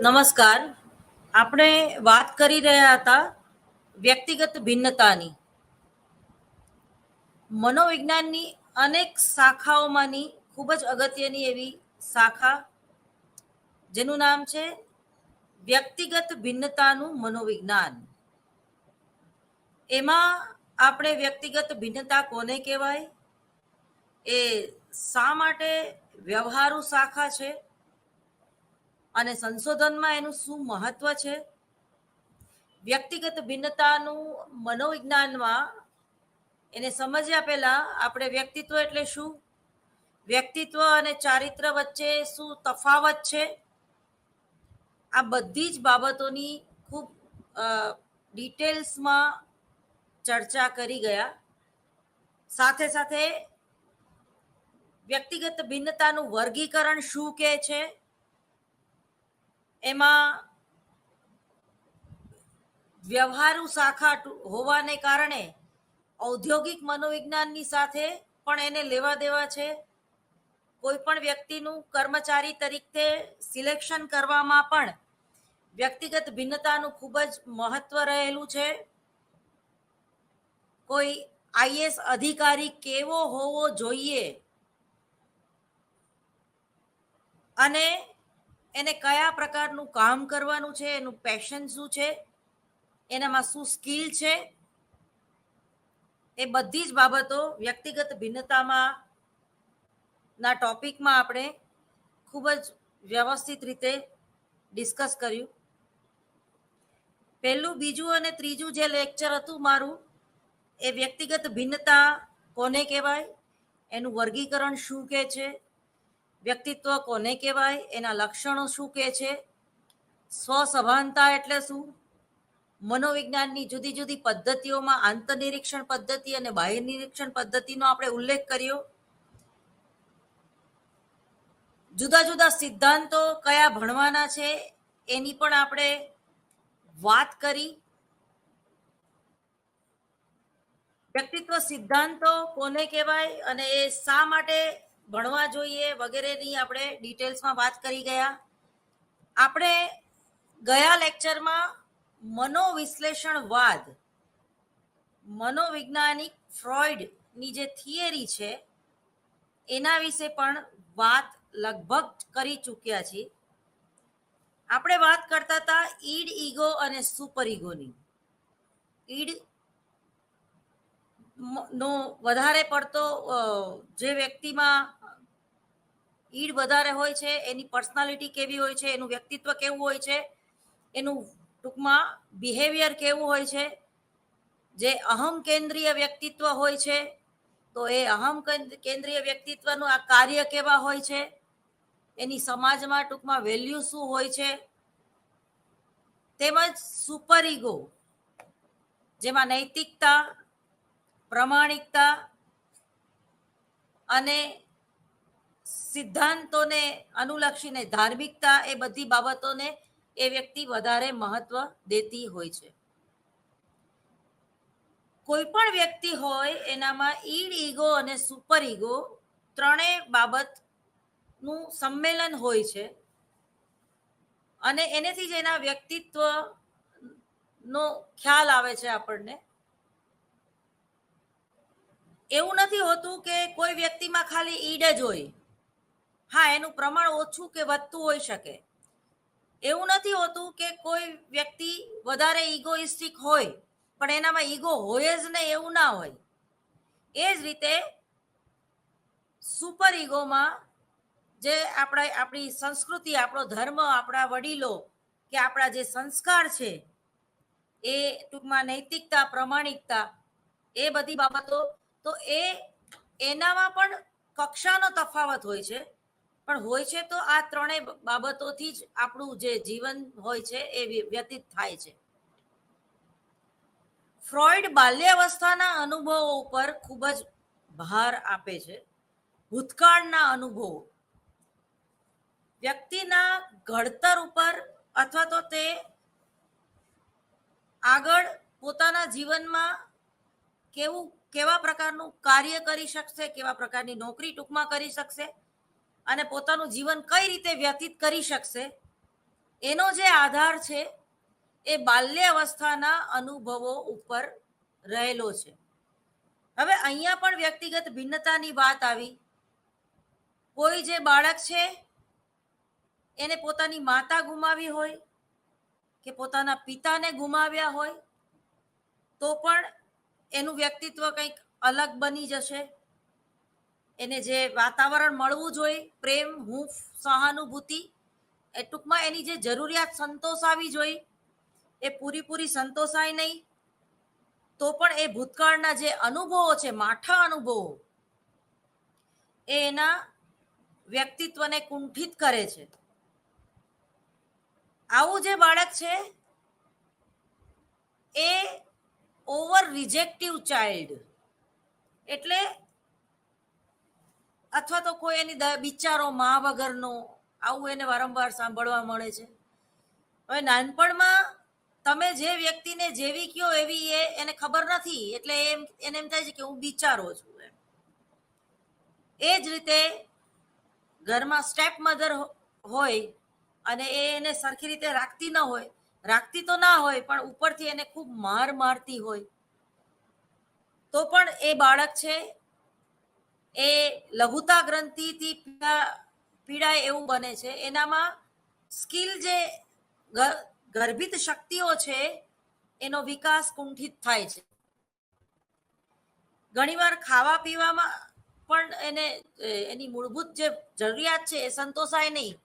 નમસ્કાર. આપણે વાત કરી રહ્યા હતા વ્યક્તિગત ભિન્નતાની. મનોવિજ્ઞાનની અનેક શાખાઓમાંની ખૂબ જ અગત્યની એવી શાખા જેનું નામ છે વ્યક્તિગત ભિન્નતાનું મનોવિજ્ઞાન. એમાં આપણે વ્યક્તિગત ભિન્નતા કોને કહેવાય, એ શા માટે વ્યવહારુ શાખા છે અને સંશોધનમાં એનું શું મહત્વ છે, વ્યક્તિગત ભિન્નતાનું મનોવિજ્ઞાનમાં એને સમજ્યા પહેલા આપણે વ્યક્તિત્વ એટલે શું, વ્યક્તિત્વ અને ચારિત્ર વચ્ચે શું તફાવત છે, આ બધી જ બાબતોની ખૂબ ડિટેલ્સમાં ચર્ચા કરી ગયા. સાથે સાથે વ્યક્તિગત ભિન્નતાનું વર્ગીકરણ શું કહે છે, એમાં વ્યવહારુ શાખા હોવાને કારણે ઔદ્યોગિક મનોવિજ્ઞાનની સાથે પણ એને લેવા દેવા છે. કોઈ પણ વ્યક્તિનું કર્મચારી તરીકે સિલેક્શન કરવામાં પણ વ્યક્તિગત ભિન્નતાનું ખૂબ જ મહત્વ રહેલું છે. કોઈ આઈએએસ અધિકારી કેવો હોવો જોઈએ અને એને કયા પ્રકારનું કામ કરવાનું છે, એનું પેશન શું છે, એનામાં શું સ્કિલ છે, એ બધી જ બાબતો વ્યક્તિગત ભિન્નતામાં ના ટોપિકમાં આપણે ખૂબ જ વ્યવસ્થિત રીતે ડિસ્કસ કર્યું. પહેલું, બીજું અને ત્રીજું જે લેક્ચર હતું મારું, એ વ્યક્તિગત ભિન્નતા કોને કહેવાય, એનું વર્ગીકરણ શું કહે છે, વ્યક્તિત્વ કોને કહેવાય, એના લક્ષણો શું કહે છે, સ્વસભાનતા એટલે શું, મનોવિજ્ઞાનની જુદી જુદી પદ્ધતિઓમાં આંતરનિરીક્ષણ પદ્ધતિ અને બાહ્ય નિરીક્ષણ પદ્ધતિનો આપણે ઉલ્લેખ કર્યો. જુદા જુદા સિદ્ધાંતો કયા ભણવાના છે એની પણ આપણે વાત કરી. વ્યક્તિત્વ સિદ્ધાંતો કોને કહેવાય અને એ શા માટે ભણવા જોઈએ વગેરેની આપણે ડિટેલ્સમાં વાત કરી ગયા. આપણે ગયા લેક્ચરમાં મનોવિશ્લેષણવાદ, મનોવૈજ્ઞાનિક ફ્રોઈડની જે થિયરી છે એના વિશે પણ વાત લગભગ કરી ચૂક્યા છીએ. આપણે વાત કરતા હતા ઈડ, ઈગો અને સુપર ઈગોની. ઈડ નો વધારે પડતો જે વ્યક્તિમાં ઈડ વધારે હોય છે એની પર્સનાલિટી કેવી હોય છે, એનું વ્યક્તિત્વ કેવું હોય છે, એનું ટૂંકમાં બિહેવિયર કેવું હોય છે. જે અહમ કેન્દ્રીય વ્યક્તિત્વ હોય છે તો એ અહમ કેન્દ્રીય વ્યક્તિત્વનું આ કાર્ય કેવા હોય છે, એની સમાજમાં ટૂંકમાં વેલ્યુ શું હોય છે. તેમજ સુપર ઈગો, જેમાં નૈતિકતા, પ્રમાણિકતા અને સિદ્ધાંતોને અનુલક્ષીને ધાર્મિકતા, એ બધી બાબતોને એ વ્યક્તિ વધારે મહત્વ દેતી હોય છે. કોઈ પણ વ્યક્તિ હોય એનામાં ઈડ, ઈગો અને સુપર ઈગો ત્રણેય બાબતનું સંમેલન હોય છે અને એનેથી જ એના વ્યક્તિત્વનો ખ્યાલ આવે છે આપણને. એવું નથી હોતું કે કોઈ વ્યક્તિમાં ખાલી ઈડ જ હોય. હા, એનું પ્રમાણ ઓછું કે વધતું હોઈ શકે. એવું નથી હોતું કે કોઈ વ્યક્તિ વધારે ઈગોઇસ્ટિક હોય પણ એનામાં ઈગો હોય જ નહીં, એવું ના હોય. એ જ રીતે સુપર ઈગોમાં જે આપણી સંસ્કૃતિ, આપણો ધર્મ, આપણા વડીલો કે આપણા જે સંસ્કાર છે, એ ટૂંકમાં નૈતિકતા, પ્રમાણિકતા, એ બધી બાબતો, તો એનામાં પણ કક્ષાનો તફાવત હોય છે. પણ હોય છે તો આ ત્રણેય બાબતોથી જ આપણું જે જીવન હોય છે એ વ્યતીત થાય છે. ફ્રોઈડ બાલ્યાવસ્થાના અનુભવો ઉપર ખૂબ જ ભાર આપે છે. ભૂતકાળના અનુભવો વ્યક્તિના ઘડતર ઉપર અથવા તો તે આગળ પોતાના જીવનમાં કેવા પ્રકારનું કાર્ય કરી શકશે, કેવા પ્રકારની નોકરી ટૂંકમાં કરી શકશે અને પોતાનું જીવન કઈ રીતે વ્યતીત કરી શકશે, એનો જે આધાર છે એ બાલ્યાવસ્થાના અનુભવો ઉપર રહેલો છે. હવે અહીંયા પણ વ્યક્તિગત ભિન્નતાની વાત આવી. કોઈ જે બાળક છે એને પોતાની માતા ગુમાવી હોય કે પોતાના પિતાને ગુમાવ્યા હોય તો પણ એનું વ્યક્તિત્વ કંઈક અલગ બની જશે. એને જે વાતાવરણ મળવું જોઈએ, પ્રેમ, હૂંફ, સહાનુભૂતિ, એ ટૂંકમાં એની જે જરૂરિયાત સંતોષાવી જોઈએ એ પૂરી સંતોષાય નહીં. તો પણ એ ભૂતકાળના જે અનુભવો છે, માઠા અનુભવો, એ એના વ્યક્તિત્વને કુંઠિત કરે છે. આવું જે બાળક છે એ ઓવર રિજેક્ટિવ ચાઇલ્ડ, એટલે અથવા તો કોઈ એની બિચારો મા વગરનો, આવું એને વારંવાર સાંભળવા મળે છે. હવે નાનપણમાં તમે જે વ્યક્તિને જેવી કયો એવી એને ખબર નથી, એટલે એને એમ થાય છે કે હું બિચારો છું. એ જ રીતે ઘરમાં સ્ટેપ મધર હોય અને એને સરખી રીતે રાખતી ન હોય, રાખતી તો ના હોય પણ ઉપરથી એને ખૂબ મારતી હોય, તો પણ એ બાળક છે એ લઘુતા ગ્રંથિથી પીડાય એવું બને છે. એનામાં સ્કિલ, જે ગર્ભિત શક્તિઓ છે, એનો વિકાસ કુંઠિત થાય છે. ઘણીવાર ખાવા પીવામાં પણ એને એની મૂળભૂત જે જરૂરિયાત છે એ સંતોષાય નહીં.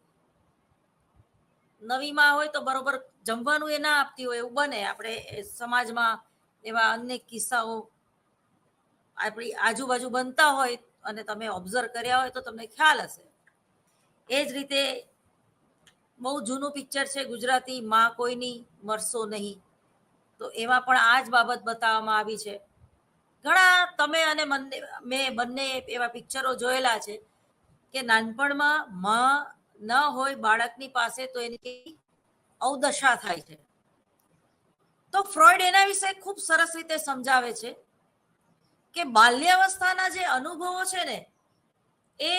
નવી માં હોય તો બરોબર જમવાનું એ ના આપતી હોય એવું બને. આપણે સમાજમાં એવા અનેક કિસ્સાઓ આપણી આજુબાજુ બનતા હોય અને તમે ઓબ્ઝર્વ કર્યા હોય તો તમને ખ્યાલ હશે. એ જ રીતે બહુ જૂનું પિક્ચર છે ગુજરાતી, માં કોઈની મરશો નહીં, તો એમાં પણ આ જ બાબત બતાવવામાં આવી છે. ઘણા તમે અને મેં બંને એવા પિક્ચરો જોયેલા છે કે નાનપણમાં માં ન હોય બાળકની પાસે તો એની અવદશા થાય છે. તો ફ્રોઈડ એના વિશે ખૂબ સરસ રીતે સમજાવે છે કે બાલ્યાવસ્થાના જે અનુભવો છે ને એ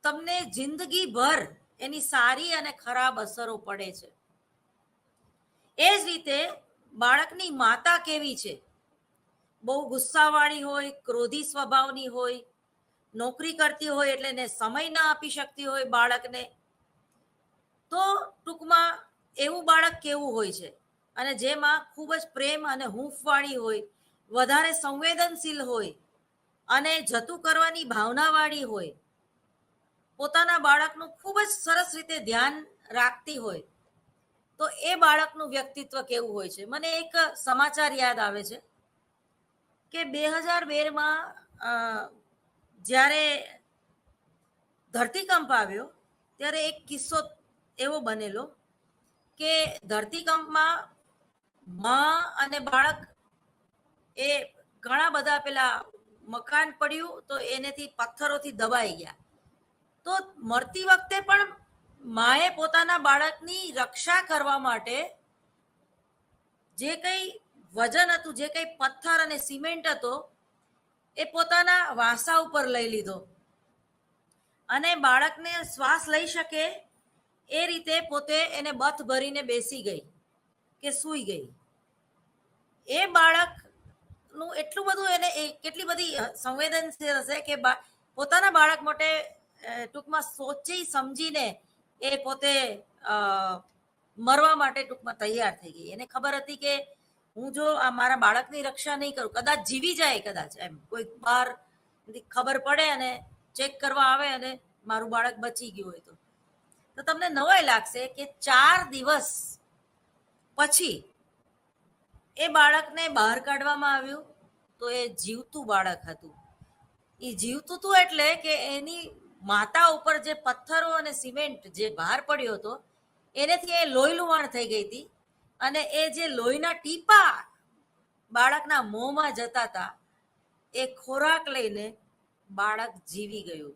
તમને જિંદગીભર એની સારી અને ખરાબ અસરો પડે છે. એ જ રીતે બાળકની માતા કેવી છે, બહુ ગુસ્સાવાળી હોય, ક્રોધી સ્વભાવની હોય, નોકરી કરતી હોય એટલે એને સમય ના આપી શકતી હોય બાળકને, તો ટૂંકમાં એવું બાળક કેવું હોય છે. અને જેમાં ખૂબ જ પ્રેમ અને હૂંફવાળી હોય, વધારે સંવેદનશીલ હોય અને જતું કરવાની ભાવનાવાળી હોય, પોતાના બાળકનું ખૂબ જ સરસ રીતે ધ્યાન રાખતી હોય, તો એ બાળકનું વ્યક્તિત્વ કેવું હોય છે. મને એક સમાચાર યાદ આવે છે કે 2012માં જ્યારે ધરતીકંપ આવ્યો ત્યારે એક કિસ્સો એવો બનેલો કે ધરતીકંપમાં માં અને બાળક એ ઘણા બધા પેલા મકાન પડ્યું તો એનેથી પથ્થરોથી દબાઈ ગયા. તો મરતી વખતે પણ માએ પોતાના બાળકની રક્ષા કરવા માટે જે કંઈ વજન હતું, જે કંઈ પથ્થર અને સિમેન્ટ હતો, એ પોતાના વાંસા ઉપર લઈ લીધો અને બાળકને શ્વાસ લઈ શકે એ રીતે પોતે એને બથ ભરીને બેસી ગઈ કે સૂઈ ગઈ. એ બાળકનું એટલું બધું એને કેટલી બધી સંવેદનશીલ હશે કે પોતાના બાળક માટે ટૂંકમાં સોચી સમજીને એ પોતે મરવા માટે ટૂંકમાં તૈયાર થઈ ગઈ. એને ખબર હતી કે હું જો આ મારા બાળકની રક્ષા નહીં કરું, કદાચ જીવી જાય, કદાચ એમ કોઈ બહાર ખબર પડે અને ચેક કરવા આવે અને મારું બાળક બચી ગયું હોય તો તમને નવાઈ લાગશે કે 4 દિવસ પછી એ બાળકને બહાર કાઢવામાં આવ્યું તો એ જીવતું બાળક હતું. એ જીવતું હતું એટલે કે એની માતા ઉપર જે પથ્થરો અને સિમેન્ટ જે ભાર પડ્યો હતો એનેથી એ લોહી લુહાણ થઈ ગઈ હતી અને એ જે લોહીના ટીપા બાળકના મોંમાં જતા હતા એ ખોરાક લઈને બાળક જીવી ગયું.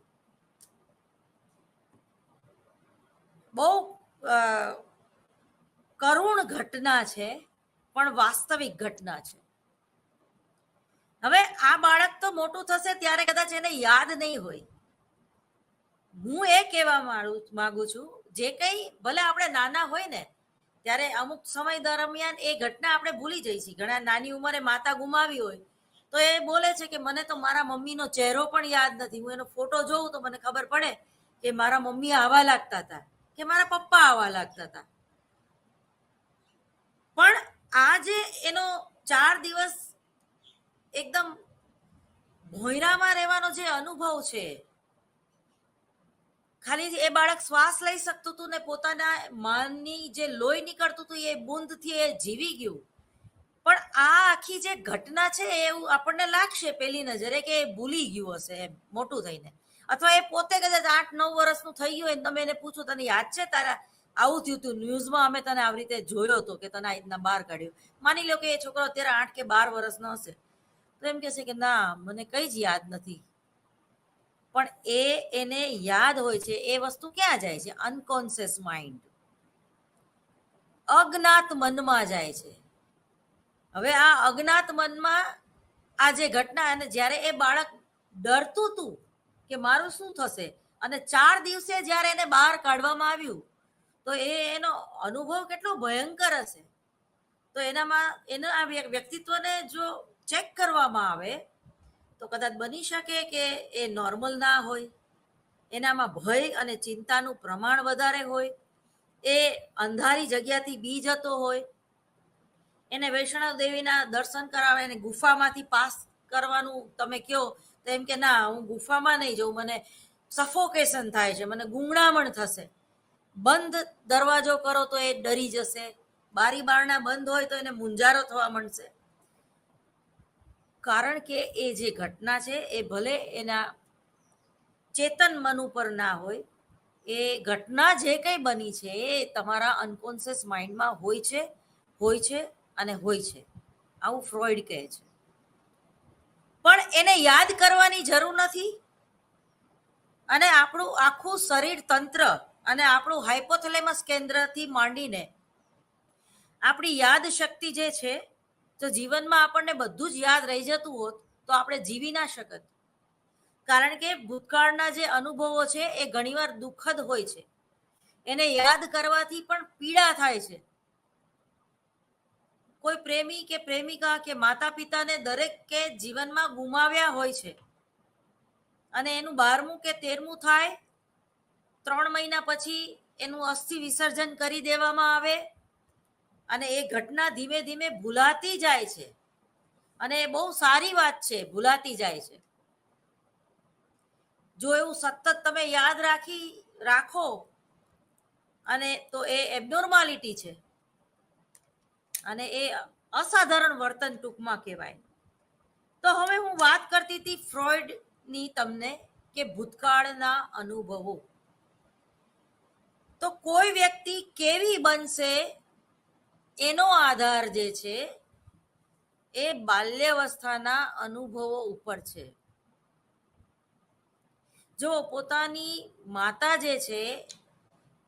બહુ કરુણ ઘટના છે પણ વાસ્તવિક ઘટના છે. હવે આ બાળક તો મોટું થશે ત્યારે કદાચ એને યાદ નહીં હોય. હું એ કહેવા માંગુ છું, જે કંઈ ભલે આપણે નાના હોય ને ત્યારે અમુક સમય દરમિયાન એ ઘટના આપણે ભૂલી જઈએ છીએ. ઘણા નાની ઉંમરે માતા ગુમાવી હોય તો એ બોલે છે કે મને તો મારા મમ્મીનો ચહેરો પણ યાદ નથી. હું એનો ફોટો જોઉં તો મને ખબર પડે કે મારા મમ્મી આવા લાગતા હતા કે મારા પપ્પા આવા લાગતા હતા. પણ આ જે એનો 4 દિવસ એકદમ ભોંયરામાં રહેવાનો જે અનુભવ છે, ખાલી એ બાળક શ્વાસ લઈ શકતું હતું ને પોતાના મનની જે લોહી નીકળતું હતું એ બૂંદથી એ જીવી ગયું. પણ આ આખી જે ઘટના છે એવું આપણને લાગશે પેલી નજરે કે એ ભૂલી ગયું હશે એમ મોટું થઈને, અથવા એ પોતે કદાચ 8-9 વર્ષનું થઈ ગયું તમે એને પૂછો તને યાદ છે તારા આવું થયું હતું ન્યૂઝમાં અમે તને આવી રીતે જોયો હતો કે તને આ રીતના બહાર કાઢ્યો. માની લો કે એ છોકરો અત્યારે 8 કે 12 વર્ષનો હશે તો એમ કહેશે કે ના મને કઈ જ યાદ નથી. પણ એને યાદ હોય છે એ વસ્તુ ક્યાં જાય છે? અનકોન્શિયસ માઇન્ડ, અજ્ઞાત મનમાં જાય છે. હવે આ અજ્ઞાત મનમાં આ જે ઘટના, અને જ્યારે એ બાળક ડરતું હતું કે મારું શું થશે, અને 4 દિવસે જ્યારે એને બહાર કાઢવામાં આવ્યું તો એનો અનુભવ કેટલો ભયંકર હશે. તો એના આ વ્યક્તિત્વને જો ચેક કરવામાં આવે તો કદાચ બની શકે કે એ નોર્મલ ના હોય, એનામાં ભય અને ચિંતાનું પ્રમાણ વધારે હોય, એ અંધારી જગ્યાથી બી જતો હોય, એને વૈષ્ણવ દેવીના દર્શન કરાવે, એને ગુફામાંથી પાસ કરવાનું તમે કહો તો એમ કે ના હું ગુફામાં નહીં જઉં, મને સફોકેશન થાય છે, મને ગુંગળામણ થશે. બંધ દરવાજો કરો તો એ ડરી જશે, બારી બારણા બંધ હોય તો એને મૂંઝારો થવા માંડશે. કારણ કે એ જે ઘટના છે એ ભલે એના ચેતન મન ઉપર ના હોય, એ ઘટના જે કંઈ બની છે એ તમારા અનકોન્શિયસ માઇન્ડમાં હોય છે અને હોય છે. આવું ફ્રોઈડ કહે છે. પણ એને યાદ કરવાની જરૂર નથી. અને આપણું આખું શરીર તંત્ર અને આપણું હાઇપોથેલેમસ કેન્દ્રથી માંડીને આપણી યાદ શક્તિ જે છે, તો જીવનમાં આપણને બધું જ યાદ રહી જતું હોત તો આપણે જીવી ના શકત. કારણ કે ભૂતકાળના જે અનુભવો છે એ ઘણીવાર દુઃખદ હોય છે. એને યાદ કરવાથી પણ પીડા થાય છે. કોઈ પ્રેમી કે પ્રેમિકા કે માતા પિતાને દરેક કે જીવનમાં ગુમાવ્યા હોય છે, અને એનું 12મું કે 13મું થાય 3 મહિના પછી એનું અસ્થિ વિસર્જન કરી દેવામાં આવે અને એ ઘટના ધીમે ધીમે ભૂલાતી જાય છે. અને એ બહુ સારી વાત છે, ભૂલાતી જાય છે. જો એવું સતત તમે યાદ રાખો અને તો એ એબનોર્માલિટી છે અને એ અસાધારણ વર્તન ટૂંકમાં કહેવાય. તો હવે હું વાત કરતી હતી ફ્રોઈડની તમને કે ભૂતકાળના અનુભવો. તો કોઈ વ્યક્તિ કેવી બનશે એનો આધાર જે છે એ બાલ્યાવસ્થાના અનુભવો ઉપર છે. જો પોતાની માતા જે છે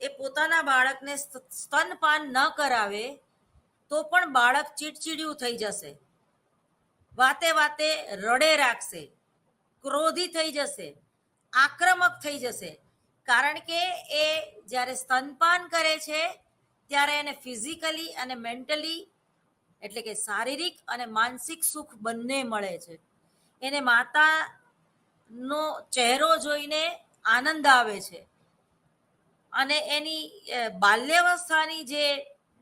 એ પોતાના બાળકને સ્તનપાન ન કરાવે તો પણ બાળક ચીડચીડિયું થઈ જશે, વાતે વાતે રડે રાખશે, ક્રોધી થઈ જશે, આક્રમક થઈ જશે. કારણ કે એ જ્યારે સ્તનપાન કરે છે ત્યારે એને ફિઝિકલી અને મેન્ટલી, એટલે કે શારીરિક અને માનસિક સુખ બંને મળે છે. એને માતાનો ચહેરો જોઈને આનંદ આવે છે અને એની બાલ્યાવસ્થાની જે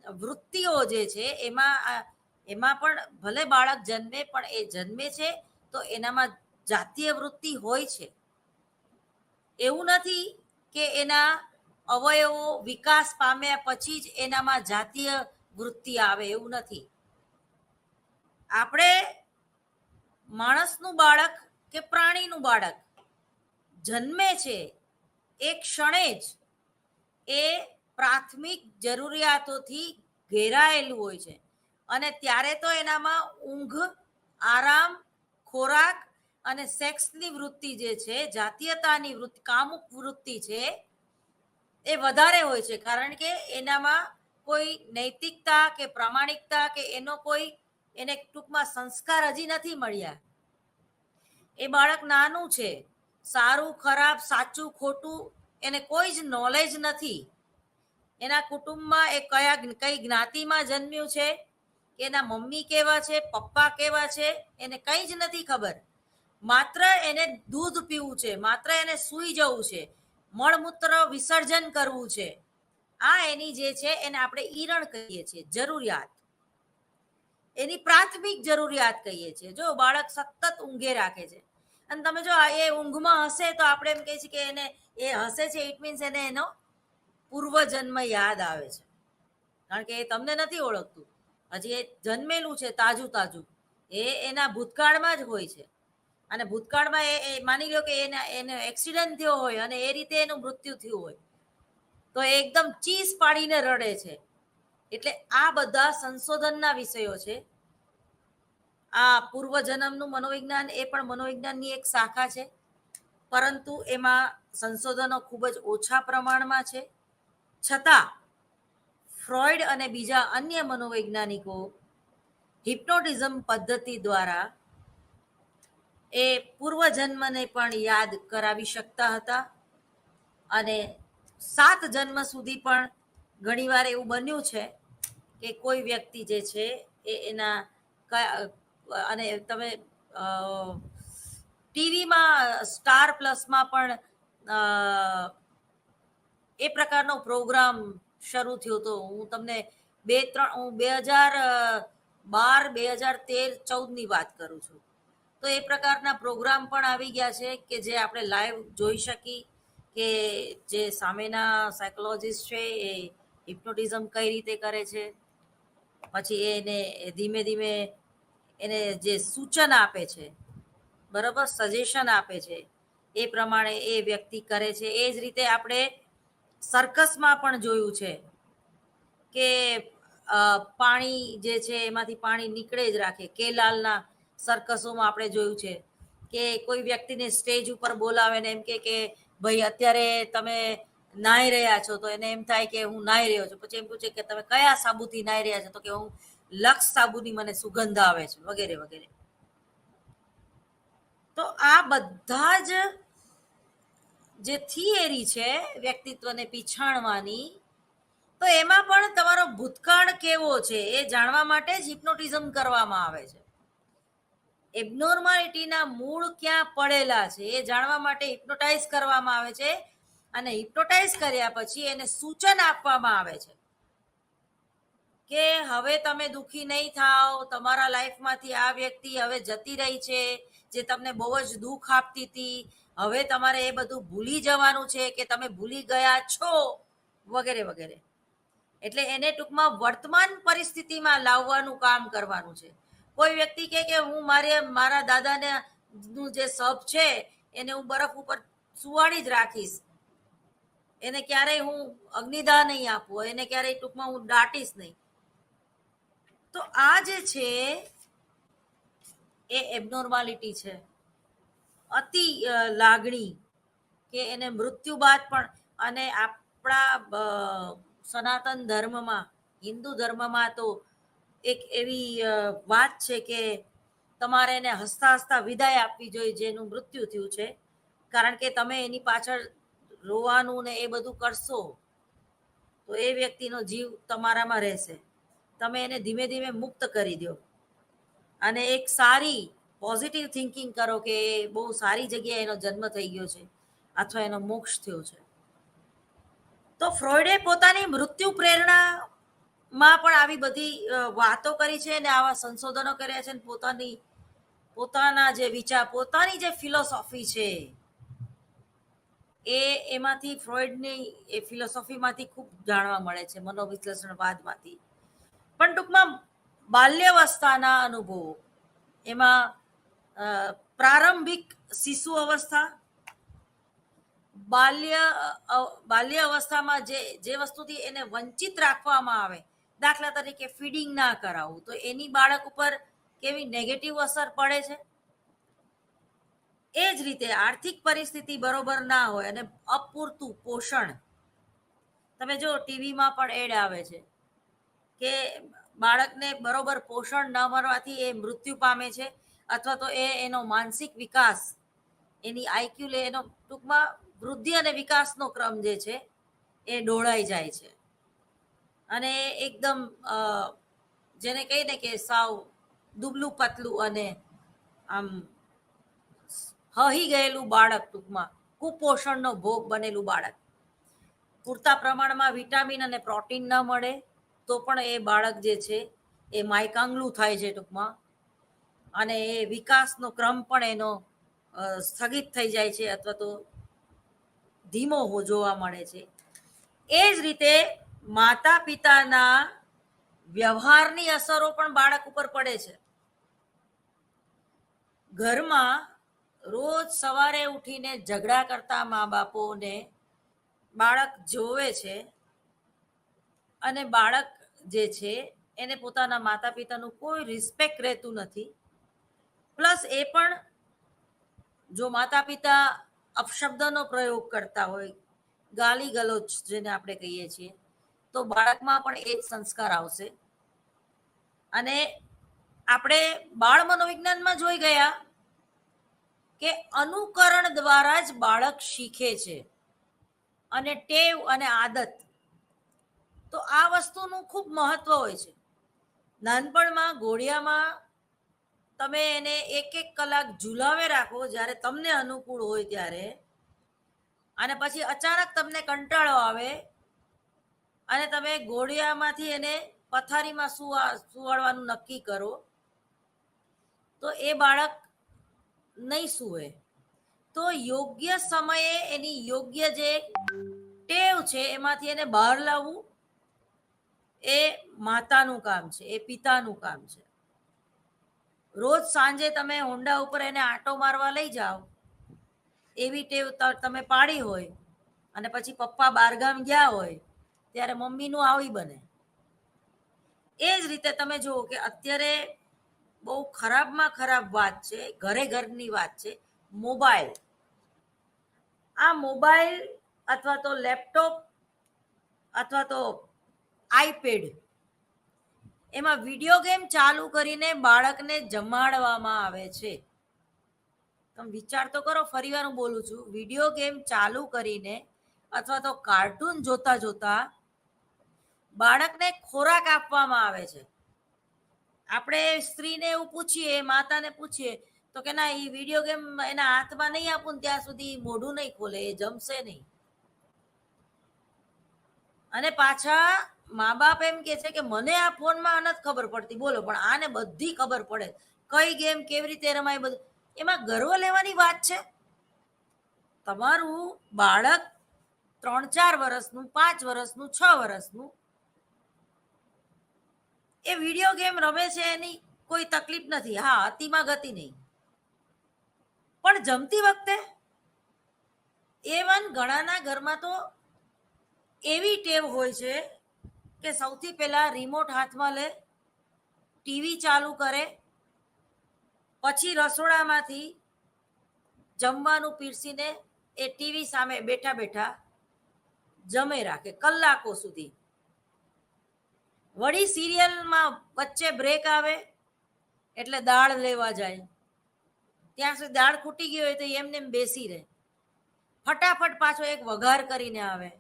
વૃત્તિઓ જે છે એમાં પણ ભલે બાળક જન્મે પણ એ જન્મે છે તો એનામાં જાતીય વૃત્તિ હોય છે. એવું નથી કે એના અવયવો વિકાસ પામ્યા પછી જ એનામાં જાતીય વૃત્તિ આવે, એવું નથી. આપણે માણસનું બાળક કે પ્રાણીનું બાળક જન્મે છે એ ક્ષણે જ એ પ્રાથમિક જરૂરિયાતોથી ઘેરાયેલું હોય છે અને ત્યારે તો એનામાં ઊંઘ, આરામ, ખોરાક અને સેક્સની વૃત્તિ જે છે, જાતીયતાની વૃત્તિ, કામુક વૃત્તિ છે એ વધારે હોય છે. કારણ કે એનામાં કોઈ નૈતિકતા કે પ્રામાણિકતા કે એને ટૂંકમાં સંસ્કાર હજી નથી મળ્યા. એ બાળક નાનું છે, સારું ખરાબ, સાચું ખોટું એને કોઈ જ નોલેજ નથી. એના કુટુંબમાં એ કઈ જ્ઞાતિમાં જન્મ્યું છે, કે એના મમ્મી કેવા છે, પપ્પા કેવા છે, એને કંઈ જ નથી ખબર. માત્ર એને દૂધ પીવું છે, માત્ર એને સૂઈ જવું છે, મળમૂત્ર વિસર્જન કરવું છે. આ એની જે છે એને આપણે ઈરણ કહીએ છીએ, જરૂરિયાત. એની પ્રાથમિક જરૂરિયાત કહીએ છીએ. જો બાળક સતત ઊંઘે રાખે છે અને તમે જો એ ઊંઘમાં હશે તો આપણે એમ કહીએ છીએ કે એને એ હસે છે, ઇટ મીન્સ એને એનો પૂર્વજન્મ યાદ આવે છે. કારણ કે એ તમને નથી ઓળખતું, હજી એ જન્મેલું છે તાજું તાજું, એ એના ભૂતકાળમાં જ હોય છે. અને ભૂતકાળમાં એ માની લો કે એને એક્સિડન્ટ થયો હોય અને એ રીતે એનું મૃત્યુ થયું હોય તો એ એકદમ ચીસ પાડીને રડે છે. એટલે આ બધા સંશોધનના વિષયો છે. આ પૂર્વજન્મનું મનોવિજ્ઞાન એ પણ મનોવિજ્ઞાનની એક શાખા છે, પરંતુ એમાં સંશોધનો ખૂબ જ ઓછા પ્રમાણમાં છે. છતાં ફ્રોઈડ અને બીજા અન્ય મનોવૈજ્ઞાનિકો હિપ્નોટિઝમ પદ્ધતિ દ્વારા એ પૂર્વજન્મને પણ યાદ કરાવી શકતા હતા. અને 7 જન્મ સુધી પણ ઘણીવાર એવું બન્યું છે કે કોઈ વ્યક્તિ જે છે એ એના અને તમે ટીવીમાં સ્ટાર પ્લસમાં પણ એ પ્રકારનો પ્રોગ્રામ શરૂ થયો હતો. હું તમને 2012, 2013, 14ની વાત કરું છું. તો એ પ્રકારના પ્રોગ્રામ પણ આવી ગયા છે કે જે આપણે લાઈવ જોઈ શકી કે જે સામેના સાયકોલોજીસ્ટ છે એ હિપ્નોટિઝમ કઈ રીતે કરે છે, પછી એને ધીમે ધીમે એને જે સૂચન આપે છે, બરાબર, સજેશન આપે છે, એ પ્રમાણે એ વ્યક્તિ કરે છે. એ જ રીતે આપણે સર્કસમાં પણ જોયું છે કે પાણી જે છે એમાંથી પાણી નીકળે જ રાખે. કેલાલના સર્કસોમાં આપણે જોયું છે કે કોઈ વ્યક્તિને સ્ટેજ ઉપર બોલાવે ને એમ કે ભાઈ અત્યારે તમે નાહી રહ્યા છો, તો એને એમ થાય કે હું નાહી રહ્યો છું. પછી એમ પૂછે કે તમે કયા સાબુથી નાહી રહ્યા છો, તો કે હું લક્સ સાબુની મને સુગંધ આવે છે, વગેરે વગેરે. તો આ બધા જ જે થિયરી છે વ્યક્તિત્વને પીછાણવાની, તો એમાં પણ તમારો ભૂતકાળ કેવો છે એ જાણવા માટે જ હિપ્નોટિઝમ કરવામાં આવે છે. એબનોર્માલિટીના મૂળ ક્યાં પડેલા છે એ જાણવા માટે હિપ્નોટાઇઝ કરવામાં આવે છે. અને હિપ્નોટાઇઝ કર્યા પછી એને સૂચન આપવામાં આવે છે કે હવે તમે દુઃખી નહીં થાઓ, તમારા લાઈફમાંથી આ વ્યક્તિ હવે જતી રહી છે જે તમને બહુ જ દુઃખ આપતી હતી, હવે તમારે એ બધું ભૂલી જવાનું છે કે તમે ભૂલી ગયા છો, વગેરે વગેરે. એટલે એને ટૂંકમાં વર્તમાન પરિસ્થિતિમાં લાવવાનું કામ કરવાનું છે. કોઈ વ્યક્તિ કે હું મારા દાદાને નું જે શબ છે એને હું બરફ ઉપર સુવાડી જ રાખીશ, એને ક્યારેય હું અગ્નિદાહ નહીં આપું, એને ક્યારેય ટૂંકમાં હું દાટીશ નહીં, તો આ જે છે એ એબનોર્માલિટી છે. અતિ લાગણી કે એને મૃત્યુ બાદ પણ, અને આપણા સનાતન ધર્મમાં, હિન્દુ ધર્મમાં તો એક એવી વાત છે કે તમારે એને હસતા હસતા વિદાય આપવી જોઈએ જેનું મૃત્યુ થયું છે. કારણ કે તમે એની પાછળ રોવાનું ને એ બધું કરશો તો એ વ્યક્તિનો જીવ તમારામાં રહેશે. તમે એને ધીમે ધીમે મુક્ત કરી દો અને એક સારી પોઝિટિવ થિંકિંગ કરો કે બહુ સારી જગ્યાએ એનો જન્મ થઈ ગયો છે અથવા એનો મોક્ષ થયો છે. તો ફ્રોઈડે પોતાની મૃત્યુ પ્રેરણામાં પણ આવી બધી વાતો કરી છે અને આવા સંશોધનો કર્યા છે. પોતાના જે વિચાર, પોતાની જે ફિલોસોફી છે એમાંથી ફ્રોઈડની એ ફિલોસોફીમાંથી ખૂબ જાણવા મળે છે, મનોવિશ્લેષણવાદમાંથી. પણ ટૂંકમાં બાલ્યાવસ્થાના અનુભવો, એમાં પ્રારંભિક શિશુ અવસ્થા, બાલ્ય અવસ્થામાં જે વસ્તુથી એને વંચિત રાખવામાં આવે, દાખલા તરીકે ફીડિંગ ના કરાવવું, તો એની બાળક ઉપર કેવી નેગેટિવ અસર પડે છે. એ જ રીતે આર્થિક પરિસ્થિતિ બરોબર ના હોય અને અપૂરતું પોષણ, તમે જો ટીવીમાં પણ એડ આવે છે કે બાળકને બરોબર પોષણ ન મળવાથી એ મૃત્યુ પામે છે, અથવા તો એનો માનસિક વિકાસ, એની આઈક્યુ એનો ટૂંકમાં વૃદ્ધિ અને વિકાસનો ક્રમ જે છે એ ડોળાઈ જાય છે. અને એકદમ જેને કહીએ ને કે સાવ દુબલું પતલું અને આમ હહી ગયેલું બાળક, ટૂંકમાં કુપોષણનો ભોગ બનેલું બાળક, પૂરતા પ્રમાણમાં વિટામિન અને પ્રોટીન ન મળે તો પણ એ બાળક જે છે એ માયકાંગલું થાય છે ટૂંકમાં, અને એ વિકાસનો ક્રમ પણ એનો સ્થગિત થઈ જાય છે અથવા તો ધીમો જોવા મળે છે. એ જ રીતે માતા પિતાના વ્યવહારની અસરો પણ બાળક ઉપર પડે છે. ઘરમાં રોજ સવારે ઉઠીને ઝઘડા કરતા મા બાપોને બાળક જોવે છે, અને બાળક જે છે એને પોતાના માતા પિતાનું કોઈ રિસ્પેક્ટ રહેતું નથી. પ્લસ એ પણ જો માતા પિતા અપશબ્દનો પ્રયોગ કરતા હોય, ગાલી ગલોચ જેને આપણે કહીએ છીએ, તો બાળકમાં પણ એ જ સંસ્કાર આવશે. અને આપણે બાળ મનોવિજ્ઞાનમાં જોઈ ગયા કે અનુકરણ દ્વારા જ બાળક શીખે છે, અને ટેવ અને આદત, તો આ વસ્તુનું ખૂબ મહત્વ હોય છે. નાનપણમાં ઘોડિયામાં તમે એને 1-1 કલાક ઝુલાવે રાખો જ્યારે તમને અનુકૂળ હોય ત્યારે, અને પછી અચાનક તમને કંટાળો આવે અને તમે ઘોડિયામાંથી એને પથારીમાં સુવાડવાનું નક્કી કરો, તો એ બાળક નહીં સૂવે. તો યોગ્ય સમયે એની યોગ્ય જે ટેવ છે એમાંથી એને બહાર લાવવું એ માતાનું કામ છે, એ પિતાનું કામ છે. રોજ સાંજે તમે હોન્ડા ઉપર એને આંટો મારવા લઈ જાઓ, એવી ટેવ તમે પાડી હોય, અને પછી પપ્પા બહારગામ ગયા હોય ત્યારે મમ્મીનું આવી બને. એ જ રીતે તમે જુઓ કે અત્યારે બહુ ખરાબમાં ખરાબ વાત છે, ઘરે ઘરની વાત છે, મોબાઈલ. આ મોબાઈલ અથવા તો લેપટોપ અથવા તો આઈપેડ, એમાં વિડીયો ગેમ ચાલુ કરીને બાળકને જમાડવામાં આવે છે. તમે વિચાર તો કરો, ફરીવાર હું બોલું છું, વિડીયો ગેમ ચાલુ કરીને અથવા તો કાર્ટૂન જોતા જોતા બાળકને ખોરાક આપવામાં આવે છે. આપણે સ્ત્રીને એવું પૂછીએ, માતાને પૂછીએ, તો કે ના, એ વિડીયો ગેમ એના હાથમાં નહીં આપું ત્યાં સુધી મોઢું નહીં ખોલે, એ જમશે નહીં. અને પાછા મા બાપ એમ કે છે કે મને આ ફોનમાં નથી ખબર પડતી, બોલો, પણ આને બધી ખબર પડે, કઈ ગેમ કેવી રીતે રમાય, બધું. એમાં ગર્વ લેવાની વાત છે? તમારું બાળક 3-4 વર્ષનું, 5 વર્ષનું, 6 વર્ષનું એ વિડીયો ગેમ રમે છે, એની કોઈ તકલીફ નથી. હા, અતિમાં ગતિ નહીં, પણ જમતી વખતે એવન ઘણાના ઘરમાં તો એવી ટેવ હોય છે કે સૌથી પહેલા રિમોટ હાથમાં લે, ટીવી ચાલુ કરે, પછી રસોડામાંથી જમવાનું પીરસીને એ ટીવી સામે બેઠા બેઠા જમે રાખે કલાકો સુધી. વળી સિરિયલમાં વચ્ચે બ્રેક આવે એટલે દાળ લેવા જાય, ત્યાં સુધી દાળ ખૂટી ગઈ હોય તો એમને એમ બેસી રહે, ફટાફટ પાછો એક વઘાર કરીને આવે.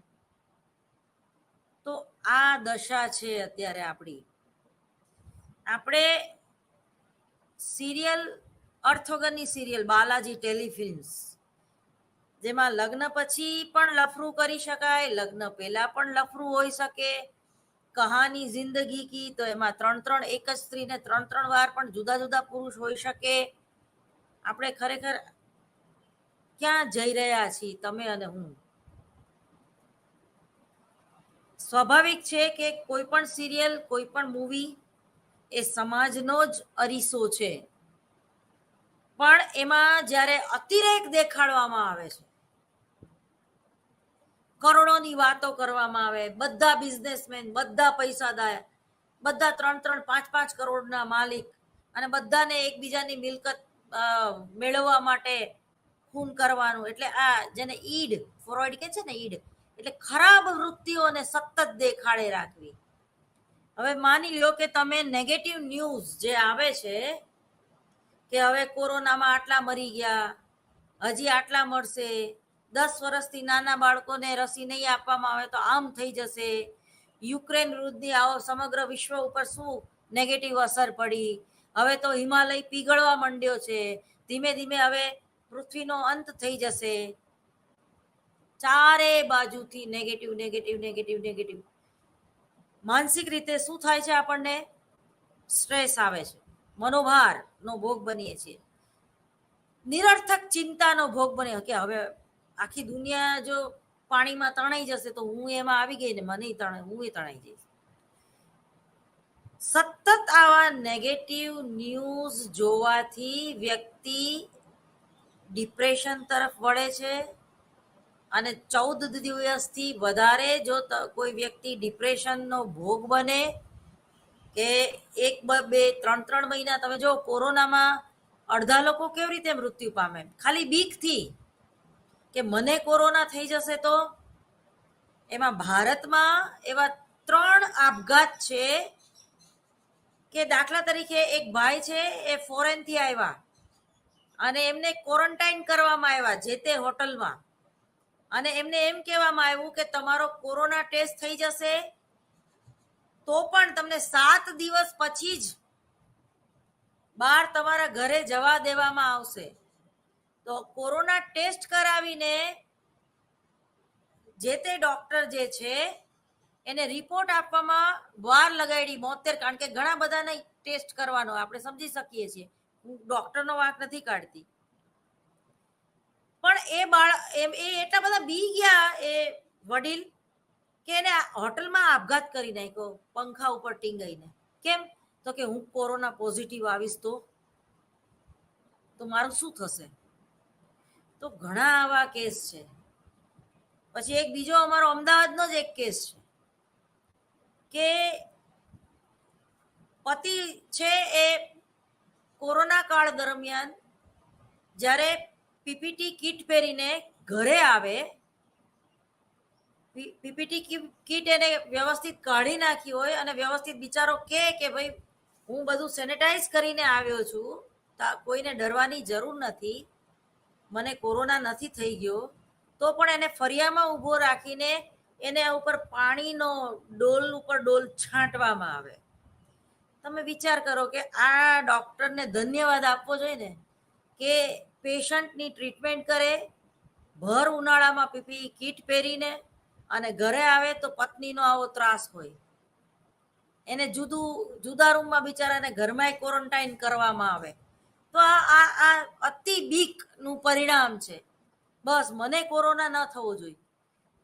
તો આ દશા છે અત્યારે આપણી. આપણે સિરિયલ, અર્થ વગરની સિરિયલ, બાલાજી ટેલિફિલ્મ્સ, જેમાં લગ્ન પછી પણ લફરું કરી શકાય, લગ્ન પહેલા પણ લફરું હોઈ શકે. કહાની જિંદગી કી, તો એમાં 3-3 એક જ સ્ત્રીને 3-3 વાર પણ જુદા જુદા પુરુષ હોઈ શકે. આપણે ખરેખર ક્યાં જઈ રહ્યા છીએ, તમે અને હું? સ્વાભાવિક છે કે કોઈ પણ સિરિયલ, કોઈ પણ મૂવી એ સમાજનો જ અરીસો છે, પણ એમાં જ્યારે અતિરેક દેખાડવામાં આવે છે, કરોડોની વાતો કરવામાં આવે, બધા બિઝનેસમેન, બધા પૈસાદાર, બધા 3-3, 5-5 કરોડના માલિક, અને બધાને એકબીજાની મિલકત મેળવવા માટે ખૂન કરવાનું, એટલે આ જેને ઈડ, ફ્રોઈડ કે છે ને, ઈડ એટલે ખરાબ વૃત્તિઓને સતત દેખાડે રાખવી. હવે માની લો કે તમે નેગેટિવ ન્યૂઝ જે આવે છે કે હવે કોરોનામાં આટલા મરી ગયા, હજી આટલા મળશે, 10 વર્ષથી નાના બાળકોને રસી નહીં આપવામાં આવે તો આમ થઈ જશે, યુક્રેન યુદ્ધની આવો સમગ્ર વિશ્વ ઉપર શું નેગેટિવ અસર પડી. હવે તો હિમાલય પીગળવા માંડ્યો છે. ધીમે ધીમે હવે પૃથ્વીનો અંત થઈ જશે. ચારે બાજુથી નેગેટિવ નેગેટિવ નેગેટિવ નેગેટિવ. માનસિક રીતે શું થાય છે? આપણને સ્ટ્રેસ આવે છે, મનોભારનો ભોગ બનીએ છીએ, નિરર્થક ચિંતાનો ભોગ બને કે હવે આખી દુનિયા જો પાણીમાં તણાઈ જશે તો હું એમાં આવી ગઈ ને મને તણાઈ, હું તણાઈ જઈશ. સતત આવા નેગેટિવ ન્યૂઝ જોવાથી વ્યક્તિ ડિપ્રેશન તરફ વળે છે. અને 14 દિવસથી વધારે જો કોઈ વ્યક્તિ ડિપ્રેશનનો ભોગ બને કે 1, 2, 3 મહિના, તમે જો કોરોનામાં અડધા લોકો કેવી રીતે મૃત્યુ પામે, ખાલી બીકથી કે મને કોરોના થઈ જશે તો. એમાં ભારતમાં એવા 3 આપઘાત છે કે દાખલા તરીકે એક ભાઈ છે, એ ફોરેનથી આવ્યા અને એમને ક્વોરન્ટાઇન કરવામાં આવ્યા જે તે હોટલમાં, અને એમને એમ કહેવામાં આવ્યું કે તમારો કોરોના ટેસ્ટ થઈ જશે તો પણ તમને 7 દિવસ પછી જ બહાર તમારા ઘરે જવા દેવામાં આવશે. તો કોરોના ટેસ્ટ કરાવીને જે તે ડોક્ટર જે છે એને રિપોર્ટ આપવામાં વાર લગાડી 72, કારણ કે ઘણા બધાને ટેસ્ટ કરવાનો, આપણે સમજી શકીએ છીએ, હું ડોક્ટરનો વાંક નથી કાઢતી, પણ એ એટલા બધા બી ગયા એ વડીલ કે એને હોટલમાં આપઘાત કરી નાખ્યો પંખા ઉપર ટીંગાઈને. કેમ? તો કે હું કોરોના પોઝિટિવ આવીશ તો મારું શું થશે. તો ઘણા આવા કેસ છે. પછી એક બીજો અમારો અમદાવાદનો જ એક કેસ છે કે પતિ છે એ કોરોના કાળ દરમિયાન જ્યારે પીપીટી કીટ પહેરીને ઘરે આવે, પીપીટી કીટ એને વ્યવસ્થિત કાઢી નાખી હોય અને વ્યવસ્થિત બિચારો કે ભાઈ હું બધું સેનેટાઈઝ કરીને આવ્યો છું, કોઈને ડરવાની જરૂર નથી, મને કોરોના નથી થઈ ગયો, તો પણ એને ફરિયામાં ઊભો રાખીને એને ઉપર પાણીનો ડોલ ઉપર ડોલ છાંટવામાં આવે. તમે વિચાર કરો કે આ ડોક્ટરને ધન્યવાદ આપવો જોઈએ ને કે પેશન્ટની ટ્રીટમેન્ટ કરે, ભર ઉનાળામાં પીપી કીટ પહેરીને, અને ઘરે આવે તો પત્નીનો આવો ત્રાસ હોય, એને જુદા રૂમમાં બિચારાને ઘરમાં ક્વોરન્ટાઇન કરવામાં આવે. તો આ અતિ બીકનું પરિણામ છે. બસ મને કોરોના ન થવો જોઈએ.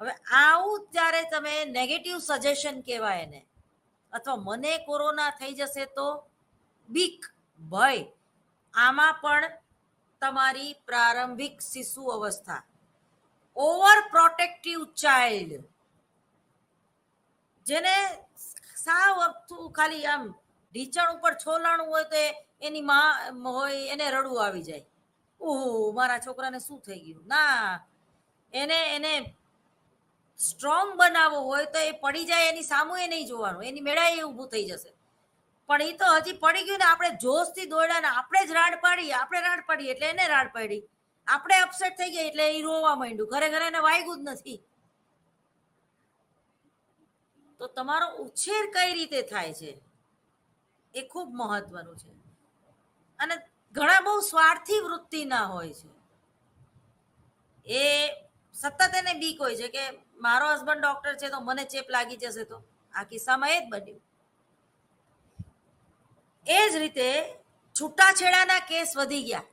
હવે આવું ત્યારે તમે નેગેટિવ સજેશન કહેવાય એને, અથવા મને કોરોના થઈ જશે તો બીક, ભય. આમાં પણ તમારી પ્રારંભિક શિશુ અવસ્થા, ઓવર પ્રોટેક્ટિવ ચાઇલ્ડ, જેને સાવ ખાલી આમ ઢીચણ ઉપર છોલાણું હોય તો એની માં હોય એને રડવું આવી જાય, ઓહો મારા છોકરાને શું થઈ ગયું. ના, એને સ્ટ્રોંગ બનાવવો હોય તો એ પડી જાય એની સામું એ નહીં જોવાનું, એની મેળાએ ઊભું થઈ જશે. પણ એ તો હજી પડી ગયું ને, આપણે જોશથી દોડ્યા ને આપણે જ રાડ પાડી એટલે એને રાડ પાડી, આપણે અપસેટ થઈ ગયા એટલે એ રોવા માંડ્યું, ખરેખર એને વાગ્યું જ નથી. તો તમારો ઉછેર કઈ રીતે થાય છે એ ખૂબ મહત્વનું છે. અને ઘણા બહુ સ્વાર્થી વૃત્તિના હોય છે, એ સતત એને બીક હોય છે કે મારો હસબન્ડ ડોક્ટર છે તો મને ચેપ લાગી જશે તો. આ કિસ્સામાં એ જ બન્યું. એ જ રીતે છૂટાછેડાના કેસ વધી ગયા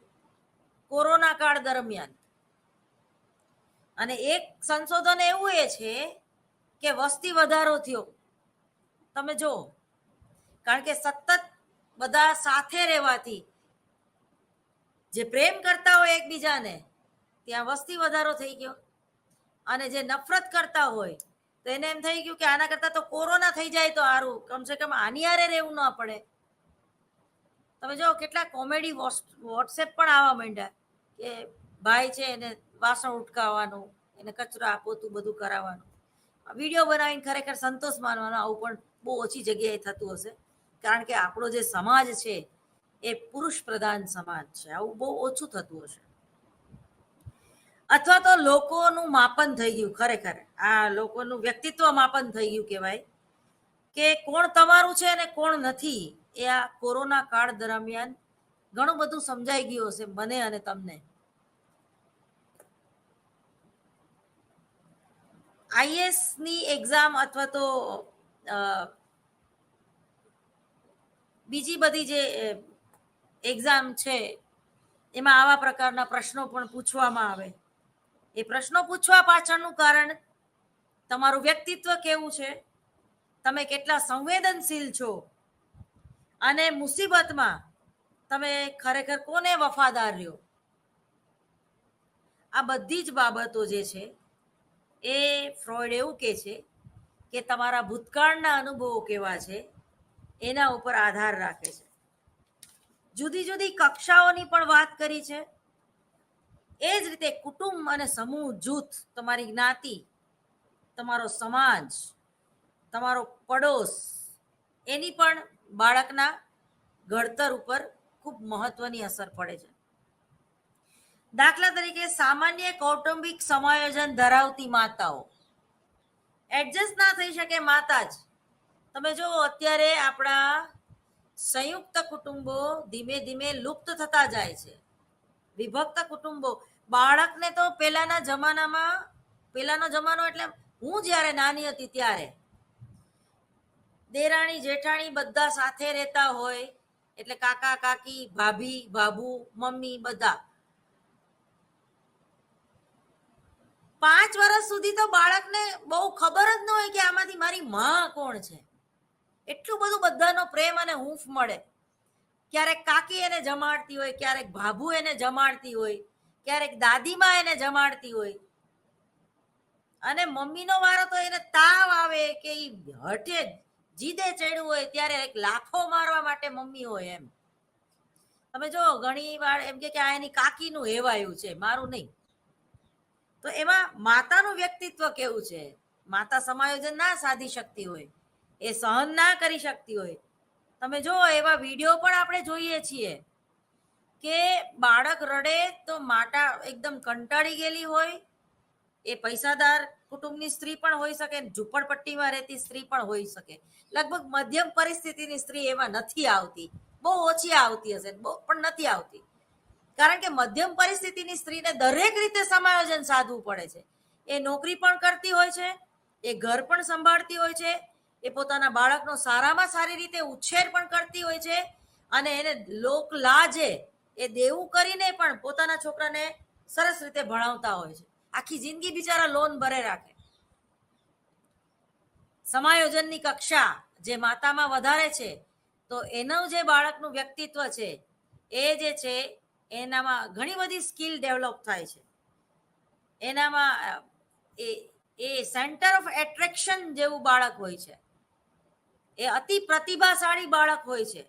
કોરોના કાળ દરમિયાન. અને એક સંશોધન એવું એ છે કે વસ્તી વધારો થયો. તમે જો, કારણ કે સતત બધા સાથે રહેવાથી, જે પ્રેમ કરતા હોય એકબીજાને ત્યાં વસ્તી વધારો થઈ ગયો, અને જે નફરત કરતા હોય તો એને એમ થઈ ગયું કે આના કરતા તો કોરોના થઈ જાય તો સારું, કમસે કમ આની હારે રહેવું ન પડે. તમે જો કેટલા કોમેડી વોટ્સએપ પણ આવવા માંડ્યા કે ભાઈ છે એને વાસણ ઉટકાવવાનું, એને કચરા પોતું બધું કરાવવાનું, વિડીયો બનાવીને ખરેખર સંતોષ માનવાનો. આવું પણ બહુ ઓછી જગ્યાએ થતું હશે, કારણ કે આપણો જે સમાજ છે એ પુરુષ પ્રધાન સમાજ છે, આવું બહુ ઓછું થતું હશે. અથવા તો લોકોનું માપન થઈ ગયું, ખરેખર આ લોકોનું વ્યક્તિત્વ માપન થઈ ગયું કહેવાય કે કોણ તમારું છે અને કોણ નથી એ આ કોરોના કાળ દરમિયાન ઘણું બધું સમજાઈ ગયું હશે મને અને તમને. આઈએસ ની એક્ઝામ અથવા તો બીજી બધી જે એક્ઝામ છે એમાં આવા પ્રકારના પ્રશ્નો પણ પૂછવામાં આવે. એ પ્રશ્નો પૂછવા પાછળનું કારણ તમારું વ્યક્તિત્વ કેવું છે, તમે કેટલા સંવેદનશીલ છો, અને મુસીબતમાં તમે ખરેખર કોને વફાદાર રહ્યો. આ બધી જ બાબતો જે છે એ ફ્રોઈડ એવું કહે છે કે તમારા ભૂતકાળના અનુભવો કેવા છે એના ઉપર આધાર રાખે છે. જુદી જુદી કક્ષાઓની પણ વાત કરી છે. એ જ રીતે કુટુંબ અને સમૂહ જૂથ, તમારી જ્ઞાતિ, તમારો સમાજ, તમારો પડોશ, એની પણ બાળકના ઘડતર ઉપર ખૂબ મહત્વની અસર પડે છે. દાખલા તરીકે સામાન્ય કૌટુંબિક સમાયોજન ધરાવતી માતાઓ, એડજસ્ટ ના થઈ શકે માતા જ. તમે જો અત્યારે આપણા સંયુક્ત કુટુંબો ધીમે ધીમે લુપ્ત થતા જાય છે. વિભક્ત કુટુંબો, બાળકને તો પહેલાના જમાનામાં, પહેલાનો જમાનો એટલે હું જ્યારે નાની હતી ત્યારે દેરાણી જેઠાણી બધા સાથે રહેતા હોય, એટલે કાકા કાકી, ભાભી ભાભુ, મમ્મી બધા. 5 વર્ષ સુધી તો બાળકને બહુ ખબર જ ન હોય કે આમાંથી મારી માં કોણ છે. એટલું બધું બધાનો પ્રેમ અને હૂંફ મળે. ક્યારેક કાકી એને જમાડતી હોય, ક્યારેક ભાભુ એને જમાડતી હોય, ક્યારેક દાદીમાં એને જમાડતી હોય, અને મમ્મીનો વારો તો એને તાવ આવે કે હઠે જીદે ચડ્યું હોય ત્યારે એક લાફો મારવા માટે મમ્મી હોય. એમ તમે જો ઘણી વાર એમ કે આ એની કાકીનું હેવાયું છે, મારું નહીં. તો એમાં માતાનું વ્યક્તિત્વ કેવું છે? માતા સમાયોજન ના સાધી શકતી હોય, એ સહન ના કરી શકતી હોય. તમે જો એવા વિડીયો પણ આપણે જોઈએ છીએ કે બાળક રડે તો માતા એકદમ કંટાળી ગયેલી હોય. એ પૈસાદાર કુટુંબની સ્ત્રી પણ હોઈ શકે, ઝૂંપડપટ્ટીમાં રહેતી સ્ત્રી પણ હોઈ શકે. લગભગ મધ્યમ પરિસ્થિતિની સ્ત્રી એમાં નથી આવતી, બહુ ઓછી આવતી હશે, પણ નથી આવતી. કારણ કે મધ્યમ પરિસ્થિતિની સ્ત્રીને દરેક રીતે સમાયોજન સાધવું પડે છે. એ નોકરી પણ કરતી હોય છે, એ ઘર પણ સંભાળતી હોય છે, એ પોતાના બાળકનો સારામાં સારી રીતે ઉછેર પણ કરતી હોય છે, અને એને લોક લાજે એ દેવું કરીને પણ પોતાના છોકરાને સરસ રીતે ભણાવતા હોય છે. આખી જિંદગી બિચારા લોન ભરે રાખે. સમાયોજનની કક્ષા જે માતામાં વધારે છે, તો એનું જે બાળકનું વ્યક્તિત્વ છે એ જે છે એનામાં ઘણી બધી સ્કિલ ડેવલપ થાય છે. એનામાં એ સેન્ટર ઓફ એટ્રેક્શન જેવું બાળક હોય છે. એ અતિ પ્રતિભાશાળી બાળક હોય છે,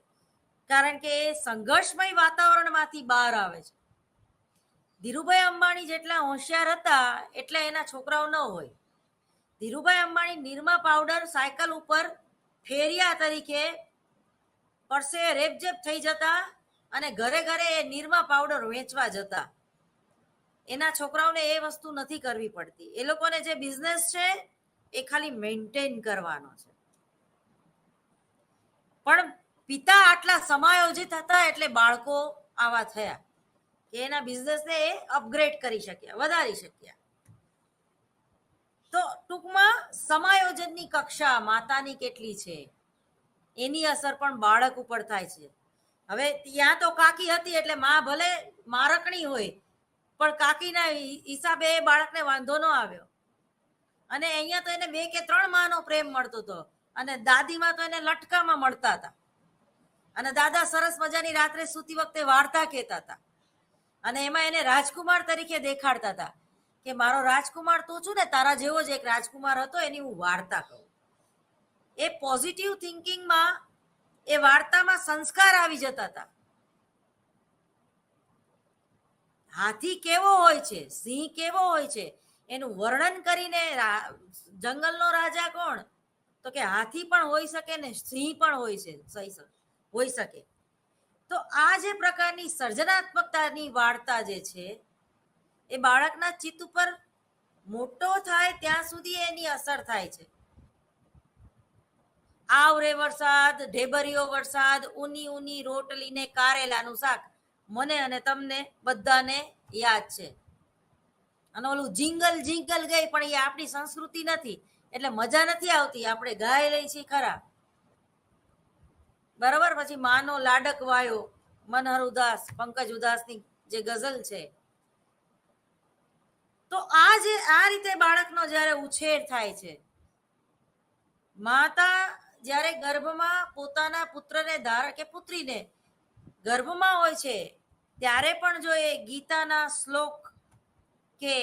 કારણ કે એ સંઘર્ષમય વાતાવરણમાંથી બહાર આવે છે. ધીરુભાઈ અંબાણી જેટલા હોશિયાર હતા એટલે એના છોકરાઓ ન હોય. ધીરુભાઈ અંબાણી નિરમા પાવડર સાયકલ ઉપર ફેરિયા તરીકે પરસે રેપજેપ થઈ જતા અને ઘરે ઘરે એ નિરમા પાવડર વેચવા જતા. એના છોકરાઓને એ વસ્તુ નથી કરવી પડતી. એ લોકોને જે બિઝનેસ છે એ ખાલી મેન્ટેન કરવાનો છે. પણ પિતા આટલા સમાયોજિત હતા એટલે બાળકો આવા થયા કે એના બિઝનેસને એ અપગ્રેડ કરી શક્યા, વધારી શક્યા. તો ટૂંકમાં સમાયોજનની કક્ષા માતાની કેટલી છે એની અસર પણ બાળક ઉપર થાય છે. હવે ત્યાં તો કાકી હતી એટલે માં ભલે મારકણી હોય, પણ કાકીના હિસાબે એ બાળકને વાંધો ન આવ્યો. અને અહીંયા તો એને 2 કે 3 માનો પ્રેમ મળતો હતો, અને દાદીમાં તો એને લટકામાં મળતા હતા. અને દાદા સરસ મજાની રાત્રે સૂતી વખતે વાર્તા કહેતા હતા, અને એમાં એને રાજકુમાર તરીકે દેખાડતા હતા કે મારો રાજકુમાર તું છું ને, તારા જેવો જ એક રાજકુમાર હતો, એની હું વાર્તા કહું. એ પોઝિટિવ થિંકિંગમાં એ વાર્તામાં સંસ્કાર આવી જતા હતા. હાથી કેવો હોય છે, સિંહ કેવો હોય છે, એનું વર્ણન કરીને જંગલનો રાજા કોણ? તો કે હાથી પણ હોઈ શકે ને સિંહ પણ હોઈ શકે. તો આ જે પ્રકારની સર્જનાત્મકતાની વાર્તા જે છે એ બાળકના ચિત્ત ઉપર મોટો થાય ત્યાં સુધી એની અસર થાય છે. આવરે વરસાદ, ઢેબરિયો વરસાદ, ઊની ઊની રોટલી ને કારેલાનું શાક મને અને તમને બધાને યાદ છે. અને ઓલું જિંગલ જિંગલ ગઈ પણ એ આપણી સંસ્કૃતિ નથી એટલે મજા નથી આવતી. આપણે ગાઈ લઈ છીએ ખરા, બરાબર. પછી માનો લાડક વાયો, મનહર ઉદાસ, પંકજ ઉદાસની જે ગઝલ છે. તો આ રીતે બાળકનો જ્યારે ઉછેર થાય છે, માતા જ્યારે ગર્ભમાં પોતાના પુત્રને કે પુત્રીને ગર્ભમાં હોય છે ત્યારે પણ જો એ ગીતાના શ્લોક કે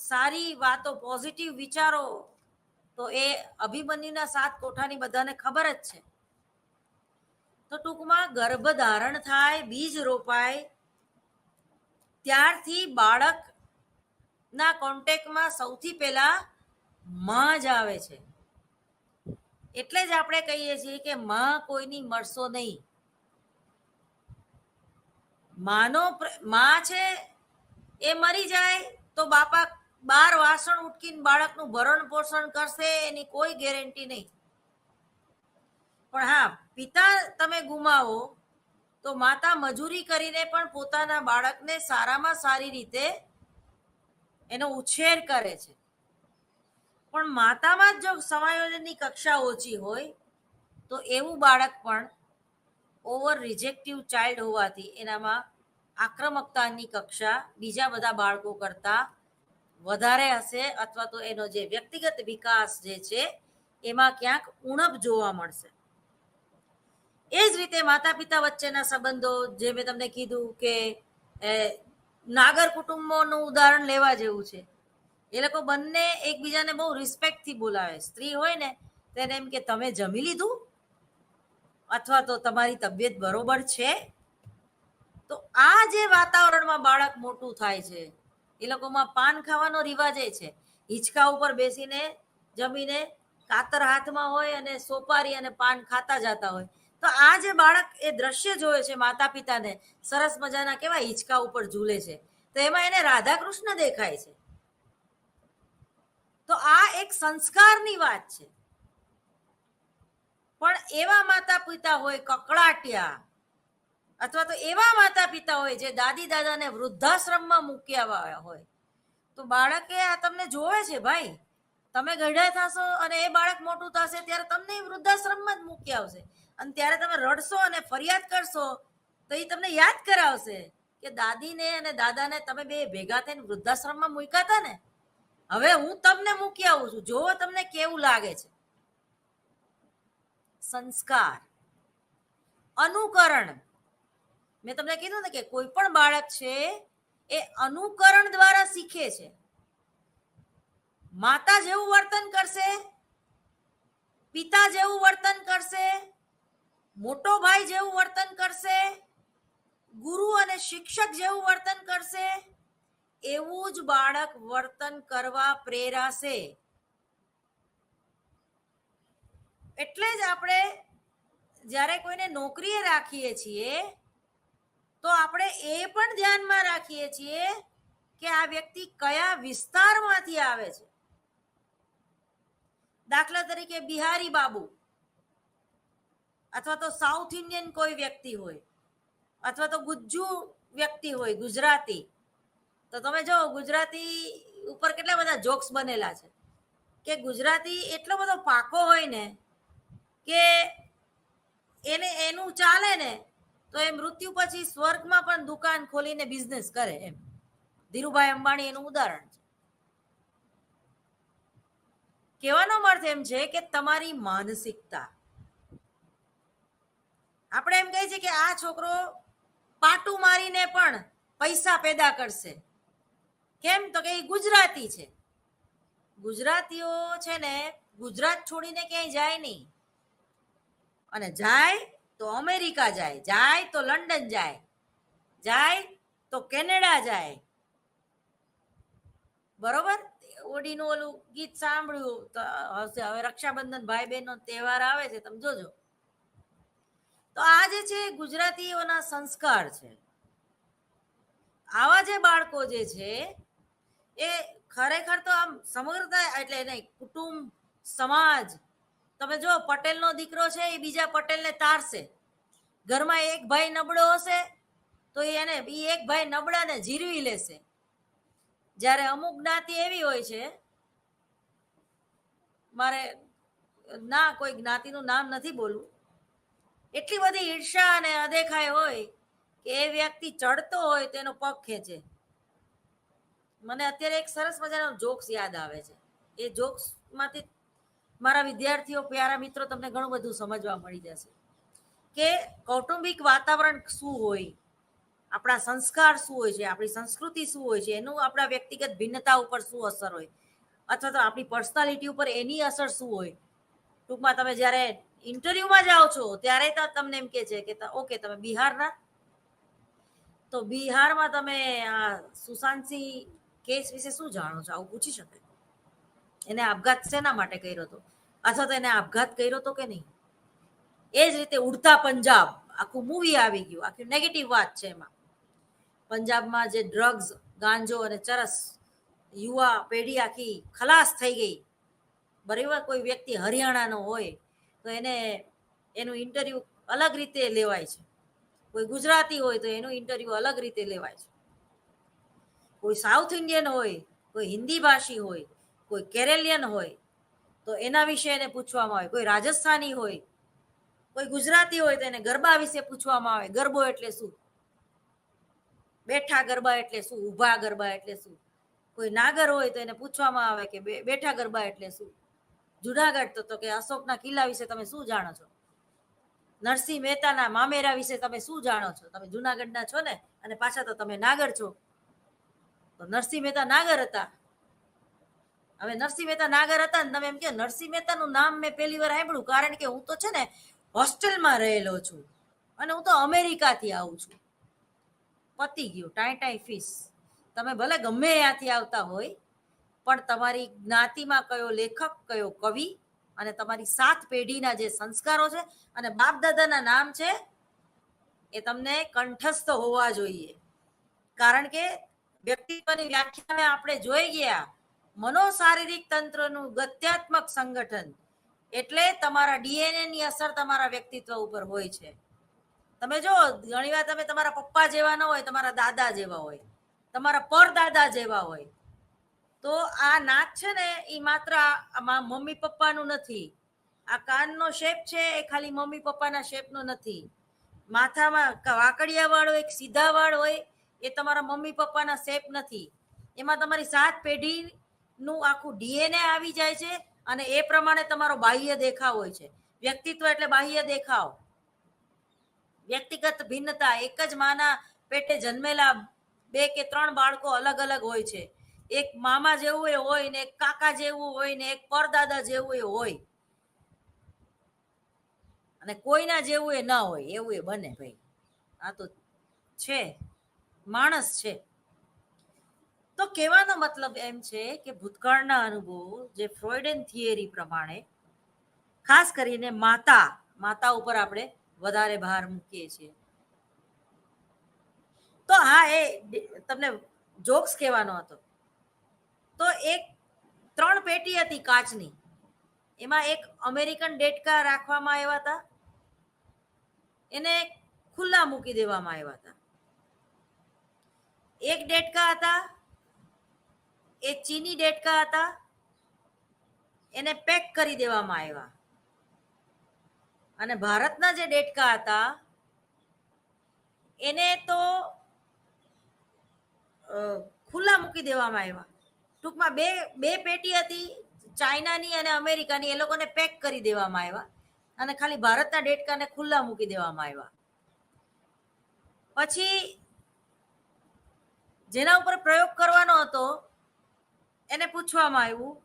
સારી વાતો, પોઝિટિવ વિચારો, તો એ અભિમન્યુના 7 કોઠાની બધાને ખબર જ છે. તો ટૂંકમાં ગર્ભ ધારણ થાય, બીજ રોપાય, ત્યારથી બાળકના કોન્ટેક્ટમાં સૌથી પહેલા માં જ આવે છે. એટલે જ આપણે કહીએ છીએ કે માં કોઈની મળશો નહીં. માં છે એ મરી જાય તો બાપા 12 વાસણ ઉટકીને બાળકનું ભરણ પોષણ કરશે, એની કોઈ ગેરંટી નહીં. પણ હા, પિતા તમે ગુમાવો તો માતા મજૂરી કરીને પણ પોતાના બાળકને સારામાં સારી રીતે એનો ઉછેર કરે છે. પણ માતામાં જ જો સમાયોજનની કક્ષા ઓછી હોય તો એવું બાળક પણ ઓવર રિજેક્ટિવ ચાઇલ્ડ હોવાથી એનામાં આક્રમકતાની કક્ષા બીજા બધા બાળકો કરતા વધારે હશે, અથવા તો એનો જે વ્યક્તિગત વિકાસ જે છે એમાં ક્યાંક ઉણપ જોવા મળશે. એ જ રીતે માતા પિતા વચ્ચેના સંબંધો, જે મેં તમને કીધું કે નાગર કુટુંબોનું ઉદાહરણ લેવા જેવું છે. એ લોકો બંને એકબીજાને બહુ રિસ્પેક્ટથી બોલાવે. સ્ત્રી હોય ને તેને એમ કે તમે જમી લીધું, અથવા તો તમારી તબિયત બરોબર છે. તો આ જે વાતાવરણમાં બાળક મોટું થાય છે, એ લોકોમાં પાન ખાવાનો રિવાજ છે. હિંચકા ઉપર બેસીને જમીને કાતર હાથમાં હોય અને સોપારી અને પાન ખાતા જતા હોય. તો આ જે બાળક એ દ્રશ્ય જોવે છે માતા પિતાને સરસ મજાના કેવા હિંચકા ઉપર ઝૂલે છે, તો એમાં એને રાધા કૃષ્ણ દેખાય છે. તો આ એક સંસ્કારની વાત છે. પણ એવા માતા પિતા હોય કકળાટિયા, અથવા તો એવા માતા પિતા હોય જે દાદી દાદાને વૃદ્ધાશ્રમમાં મૂક્યા હોય, તો બાળકે આ તમને જોવે છે ભાઈ, તમે ગઢા થશો અને એ બાળક મોટું થશે ત્યારે તમને વૃદ્ધાશ્રમમાં જ મૂકી આવશે. અને ત્યારે તમે રડશો અને ફરિયાદ કરશો તો એ તમને યાદ કરાવશે કે દાદીને અને દાદાને તમે બે ભેગા થઈને વૃદ્ધાશ્રમમાં મૂક્યા હતા ને, હવે હું તમને મૂકી આવું છું, જોવો તમને કેવું લાગે છે. સંસ્કાર, અનુકરણ. મેં તમને કીધું ને કે કોઈ પણ બાળક છે એ અનુકરણ દ્વારા શીખે છે. માતા જેવું વર્તન કરશે, પિતા જેવું વર્તન કરશે, મોટો ભાઈ જેવું વર્તન કરશે, ગુરુ અને શિક્ષક જેવું વર્તન કરશે, એવું જ બાળક વર્તન કરવા પ્રેરાશે. એટલે જ આપણે જ્યારે કોઈને નોકરીએ રાખીએ છીએ તો આપણે એ પણ ધ્યાનમાં રાખીએ છીએ કે આ વ્યક્તિ કયા વિસ્તારમાંથી આવે છે. દાખલા તરીકે બિહારી બાબુ, અથવા તો સાઉથ ઇન્ડિયન કોઈ વ્યક્તિ હોય, અથવા તો ગુજ્જુ વ્યક્તિ હોય, ગુજરાતી, તો તમે જો ગુજરાતી ઉપર કેટલા બધા જોક્સ બનેલા છે કે ગુજરાતી એટલો બધો પાકો હોય ને કે એનું ચાલે ને તો એ મૃત્યુ પછી સ્વર્ગમાં પણ દુકાન ખોલીને બિઝનેસ કરે. એમ ધીરુભાઈ અંબાણી એનું ઉદાહરણ છે. કહેવાનો અર્થ એમ છે કે તમારી માનસિકતા, આપણે એમ કહીએ છીએ કે આ છોકરો પાટું મારીને પણ પૈસા પેદા કરશે. કેમ? તો કે એ ગુજરાતી છે. ગુજરાતીઓ છે ને ગુજરાત છોડીને ક્યાંય જાય નહીં, અને જાય તો અમેરિકા જાય, જાય તો લંડન જાય, જાય તો કેનેડા જાય. બરોબર? ઓડીનું ઓલું ગીત સાંભળ્યું તો હશે. હવે રક્ષાબંધન ભાઈ બહેનનો તહેવાર આવે છે, તમે જોજો. તો આ જે છે ગુજરાતીઓના સંસ્કાર છે. આવા જે બાળકો જે છે એ ખરેખર તો આમ સમગ્રતા એટલે નહીં, કુટુંબ, સમાજ, તમે જો પટેલનો દીકરો છે એ બીજા પટેલને તારશે. ઘરમાં એક ભાઈ નબળો હશે તો એને એક ભાઈ નબળાને જીરવી લેશે. જ્યારે અમુક જ્ઞાતિ એવી હોય છે, મારે ના કોઈ જ્ઞાતિનું નામ નથી બોલવું, એટલી બધી ઈર્ષા અને અદેખાઈ હોય કે એ વ્યક્તિ ચડતો હોય તેનો પગ ખેંચે. મને અત્યારે એક સરસ મજાનો જોક્સ યાદ આવે છે. એ જોક્સમાંથી મારા વિદ્યાર્થીઓ, પ્યારા મિત્રો, તમને ઘણું બધું સમજવા મળી જશે કે કૌટુંબિક વાતાવરણ શું હોય, આપણા સંસ્કાર શું હોય છે, આપણી સંસ્કૃતિ શું હોય છે, એનું આપણા વ્યક્તિગત ભિન્નતા ઉપર શું અસર હોય, અથવા તો આપણી પર્સનાલિટી ઉપર એની અસર શું હોય. ટૂંકમાં તમે જ્યારે ઇન્ટરવ્યુમાં જાઓ છો ત્યારે તો તમને એમ કે છે કે ઓકે તમે બિહારના, તો બિહારમાં તમે આ સુશાંતસિંહ કેસ વિશે શું જાણો છો, આવું પૂછી શકે. એને આપઘાત શેના માટે કર્યો હતો, અથવા તો એને આપઘાત કર્યો હતો કે નહીં. એ જ રીતે ઉડતા પંજાબ આખું મૂવી આવી ગયું, આખી નેગેટિવ વાત છે. એમાં પંજાબમાં જે ડ્રગ્સ, ગાંજો અને ચરસ, યુવા પેઢી આખી ખલાસ થઈ ગઈ. બરાબર, કોઈ વ્યક્તિ હરિયાણાનો હોય તો એને એનું ઇન્ટરવ્યુ અલગ રીતે લેવાય છે. કોઈ ગુજરાતી હોય તો એનું ઇન્ટરવ્યુ અલગ રીતે લેવાય છે. કોઈ સાઉથ ઇન્ડિયન હોય, કોઈ હિન્દી ભાષી હોય, કોઈ કેરેલિયન હોય તો એના વિશે એને પૂછવામાં આવે. કોઈ રાજસ્થાની હોય, કોઈ ગુજરાતી હોય તો એને ગરબા વિશે પૂછવામાં આવે. ગરબો એટલે શું, બેઠા ગરબા એટલે શું, ઊભા ગરબા એટલે શું. કોઈ નાગર હોય તો એને પૂછવામાં આવે કે બેઠા ગરબા એટલે શું. જુનાગઢ તો કે અશોકના કિલ્લા વિશે તમે શું જાણો છો. નરસિંહ મહેતાના મામેરા વિશે તમે શું જાણો છો. તમે જુનાગઢના છો ને, અને પાછા તો તમે નાગર છો. તો નરસિંહ મહેતા નાગર હતા. હવે નરસિંહ મહેતા નાગર હતા ને તમે એમ કે નરસિંહ મહેતાનું નામ મેં પહેલી વાર સાંભળ્યું, કારણ કે હું તો છે ને હોસ્ટેલમાં રહેલો છું અને હું તો અમેરિકાથી આવું છું. પતી ગયું, ટાઈ ટાઈ ફીસ. તમે ભલે ગમે ત્યાંથી આવતા હોય, પણ તમારી જ્ઞાતિમાં કયો લેખક, કયો કવિ અને તમારી 7 પેઢીના જે સંસ્કારો છે અને બાપ દાદાના નામ છે એ તમને કંઠસ્થ હોવા જોઈએ. કારણ કે વ્યક્તિત્વની વ્યાખ્યાને આપણે જોઈ ગયા, મનોશારીરિક તંત્રનું ગત્યાત્મક સંગઠન, એટલે તમારા ડીએનએ ની અસર તમારા વ્યક્તિત્વ ઉપર હોય છે. તમે જો ઘણી વાર તમે તમારા પપ્પા જેવા ન હોય, તમારા દાદા જેવા હોય, તમારા પરદાદા જેવા હોય. તો આ નાક છે ને એ માત્ર મમ્મી પપ્પાનું નથી. આ કાનનો શેપ છે એ ખાલી મમ્મી પપ્પાના શેપનો નથી. માથામાં વાકડિયા વાળો એક સીધા વાળ હોય એ તમારા મમ્મી પપ્પાના શેપ નથી. એમાં તમારી 7 પેઢીનું આખું ડીએનએ આવી જાય છે અને એ પ્રમાણે તમારો બાહ્ય દેખાવ હોય છે. વ્યક્તિત્વ એટલે બાહ્ય દેખાવ, વ્યક્તિગત ભિન્નતા. એક જ માના પેટે જન્મેલા 2 કે 3 બાળકો અલગ અલગ હોય છે. એક મામા જેવું હોય ને એક કાકા જેવું હોય ને એક પરદાદા જેવું હોય, અને કોઈના જેવું એ ના હોય એવું એ બને. ભાઈ આ તો છે, માણસ છે. તો કહેવાનો મતલબ એમ છે કે ભૂતકાળના અનુભવો, જે ફ્રોઈડન થિયરી પ્રમાણે, ખાસ કરીને માતા ઉપર આપણે વધારે ભાર મૂકીએ છીએ. તો હા, એ તમને જોક્સ કહેવાનો હતો. તો એક 3 પેટી હતી કાચની, એમાં એક અમેરિકન ડેટકા રાખવામાં આવ્યા હતા, એને ખુલ્લા મૂકી દેવામાં આવ્યા હતા. એક ડેટકા હતા એ ચીની ડેટકા હતા, એને પેક કરી દેવામાં આવ્યા. અને ભારતના જે ડેટકા હતા એને તો ખુલ્લા મૂકી દેવામાં આવ્યા. ટૂંકમાં બે પેટી હતી, ચાઇનાની અને અમેરિકાની, એ લોકોને પેક કરી દેવામાં આવ્યા અને ખાલી ભારતના ડેટકાને ખુલ્લા મૂકી દેવામાં આવ્યા. પછી જેના ઉપર પ્રયોગ કરવાનો હતો એને પૂછવામાં આવ્યું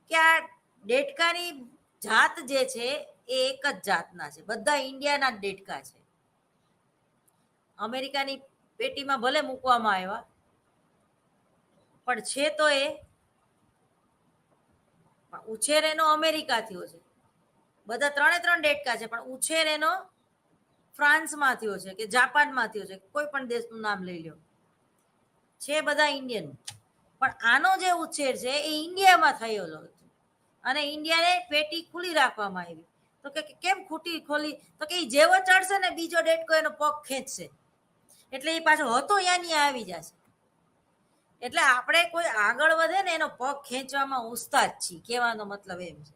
કે આ ડેટકાની જાત જે છે એ એક જ જાતના છે, બધા ઇન્ડિયાના જ ડેટકા છે. અમેરિકાની પેટીમાં ભલે મૂકવામાં આવ્યા, પણ છે તો એ ઉછેર એનો અમેરિકા થયો છે. બધા 3 ડેટકા છે, પણ ઉછેર એનો ફ્રાન્સમાં થયો છે કે જાપાનમાં થયો છે, કોઈ પણ દેશનું નામ લઈ લો, છે બધા ઇન્ડિયન. પણ આનો જે ઉછેર છે એ ઇન્ડિયામાં થયેલો હતો. અને ઇન્ડિયાને પેટી ખુલ્લી રાખવામાં આવી. તો કે કેમ ખોલી? તો કે જેવો ચડશે ને બીજો ડેટકો એનો પગ ખેંચશે, એટલે એ પાછો હતો યાની આવી જશે. એટલે આપણે કોઈ આગળ વધે ને એનો પગ ખેંચવામાં ઉસ્તાદ છીએ, કહેવાનો મતલબ એમ છે.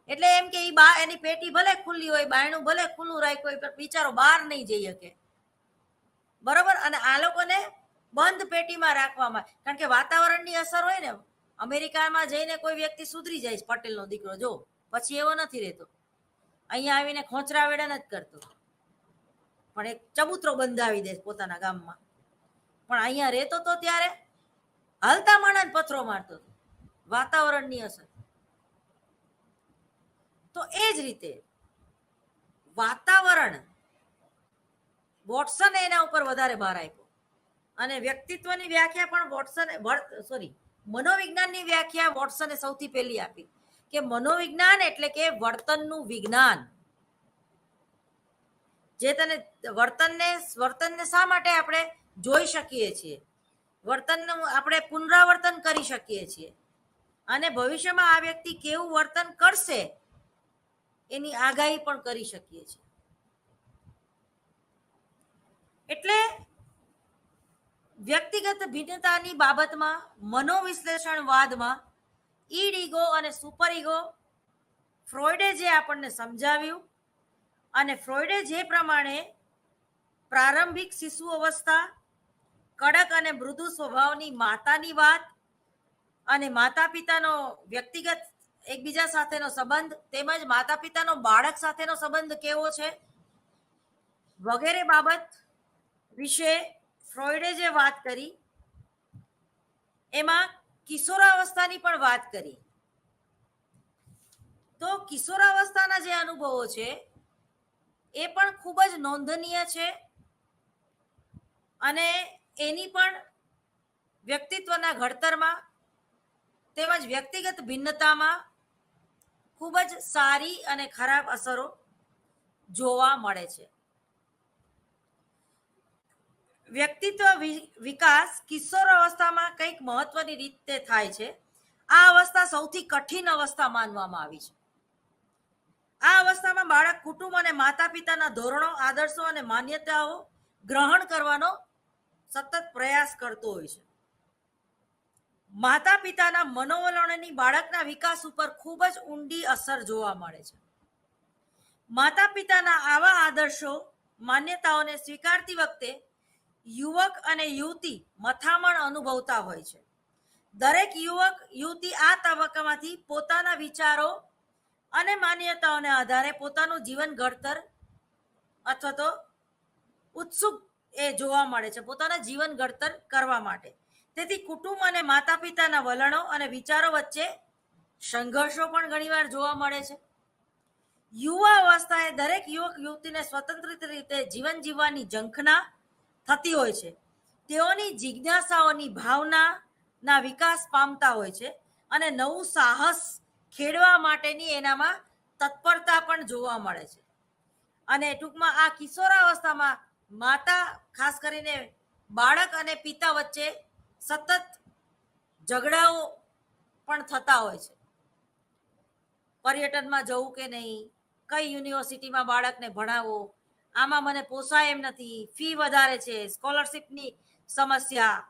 એટલે એમ કે એની પેટી ભલે ખુલ્લી હોય, બાયણું ભલે ખુલ્લું રાખ્યું હોય, પણ બિચારો બહાર નહીં જઈ શકે, બરોબર. અને આ લોકોને બંધ પેટીમાં રાખવામાં, કારણ કે વાતાવરણની અસર હોય ને. અમેરિકામાં જઈને કોઈ વ્યક્તિ સુધરી જાય, પટેલનો દીકરો જો પછી એવો નથી રહેતો. અહીંયા આવીને ખોંચરા વેડન જ કરતો, પણ એક ચબૂતરો બંધાવી દે પોતાના ગામમાં. પણ અહીંયા રહેતો તો ત્યારે હાલતા માણસ પથરો મારતો હતો, વાતાવરણની અસર. તો એ જ રીતે વાતાવરણ, વોટસને એના ઉપર વધારે ભાર આપ્યો. અને વ્યક્તિત્વની વ્યાખ્યા પણ મનોવિજ્ઞાનની વ્યાખ્યા વોટસને સૌથી પહેલી આપી, કે મનોવિજ્ઞાન એટલે કે વર્તનનું વિજ્ઞાન. જે તને વર્તનને શા માટે આપણે જોઈ શકીએ છીએ, વર્તનનું આપણે પુનરાવર્તન કરી શકીએ છીએ, અને ભવિષ્યમાં આ વ્યક્તિ કેવું વર્તન કરશે એની આગાહી પણ કરી શકીએ છીએ. એટલે વ્યક્તિગત ભિન્નતાની બાબતમાં મનોવિશ્લેષણવાદમાં ઈડ ઈગો અને સુપર ઈગો ફ્રોઈડે જે આપણને સમજાવ્યું, અને ફ્રોઈડે જે પ્રમાણે પ્રારંભિક શિશુ અવસ્થા, કડક અને મૃદુ સ્વભાવની માતાની વાત, અને માતા પિતાનો વ્યક્તિગત એકબીજા સાથેનો સંબંધ, તેમજ માતા પિતાનો બાળક સાથેનો સંબંધ કેવો છે, વગેરે બાબત વિશે ફ્રોઈડે જે વાત કરી, એમાં કિશોરાવસ્થાની પણ વાત કરી. તો કિશોરાવસ્થાના જે અનુભવો છે એ પણ ખૂબ જ નોંધનીય છે, અને એની પણ વ્યક્તિત્વના ઘડતરમાં તેમજ વ્યક્તિગત ભિન્નતામાં ખૂબ જ સારી અને ખરાબ અસરો જોવા મળે છે. વ્યક્તિત્વ વિકાસ કિશોર અવસ્થામાં કંઈક મહત્વની રીતે થાય છે. આ અવસ્થા સૌથી કઠિન અવસ્થા માનવામાં આવી છે. આ અવસ્થામાં બાળક કુટુંબ અને માતા પિતાના ધોરણો, આદર્શો અને માન્યતાઓ ગ્રહણ કરવાનો સતત પ્રયાસ કરતો હોય છે. માતા પિતાના મનોવલણની બાળકના વિકાસ ઉપર ખૂબ જ ઊંડી અસર જોવા મળે છે. માતા પિતાના આવા આદર્શો, માન્યતાઓને સ્વીકારતી વખતે યુવક અને યુવતી મથામણ અનુભવતા હોય છે. દરેક યુવક યુવતી આ તબક્કામાંથી પોતાના વિચારો અને માન્યતાઓને આધારે પોતાનું જીવન ઘડતર અથવા તો ઉત્સુક એ જોવા મળે છે, પોતાના જીવન ઘડતર કરવા માટે. તેથી કુટુંબ અને માતા પિતાના વલણો અને વિચારો વચ્ચે સંઘર્ષો પણ ઘણીવાર જોવા મળે છે. યુવા અવસ્થાએ દરેક યુવક યુવતીને સ્વતંત્ર રીતે જીવન જીવવાની ઝંખના થતી હોય છે. તેઓની જિજ્ઞાસાઓની ભાવનાના વિકાસ પામતા હોય છે, અને નવું સાહસ ખેડવા માટેની એનામાં તત્પરતા પણ જોવા મળે છે. અને ટૂંકમાં આ કિશોરાવસ્થામાં માતા, ખાસ કરીને બાળક અને પિતા વચ્ચે સતત ઝઘડાઓ પણ થતા હોય છે. પર્યટનમાં જવું કે નહીં, કઈ યુનિવર્સિટીમાં બાળકને ભણાવવો, આમાં મને પોસાય એમ નથી, ફી વધારે છે, સ્કોલરશિપની સમસ્યા,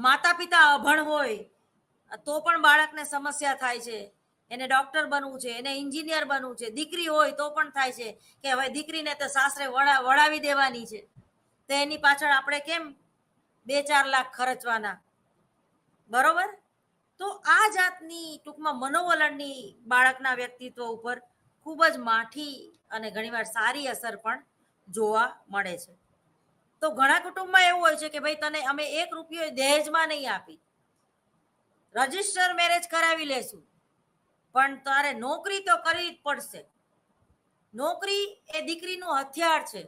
માતા પિતા અભણ હોય તો પણ બાળકને સમસ્યા થાય છે. એને ડોક્ટર બનવું છે, એને એન્જિનિયર બનવું છે. દીકરી હોય તો પણ થાય છે કે હવે દીકરીને તો સાસરે વળાવી દેવાની છે, તો એની પાછળ આપણે કેમ 2-4 લાખ ખર્ચવાના, બરોબર. તો આ જાતની ટૂંકમાં મનોવલણની બાળકના વ્યક્તિત્વ ઉપર ખૂબ જ માઠી અને ઘણીવાર સારી અસર પણ જોવા મળે છે. તો ઘણા કુટુંબમાં એવું હોય છે કે ભાઈ તને અમે 1 રૂપિયો દહેજમાં નહીં આપી, રજીસ્ટર મેરેજ કરાવી લેશું, પણ તારે નોકરી તો કરવી જ પડશે. નોકરી એ દીકરીનું હથિયાર છે.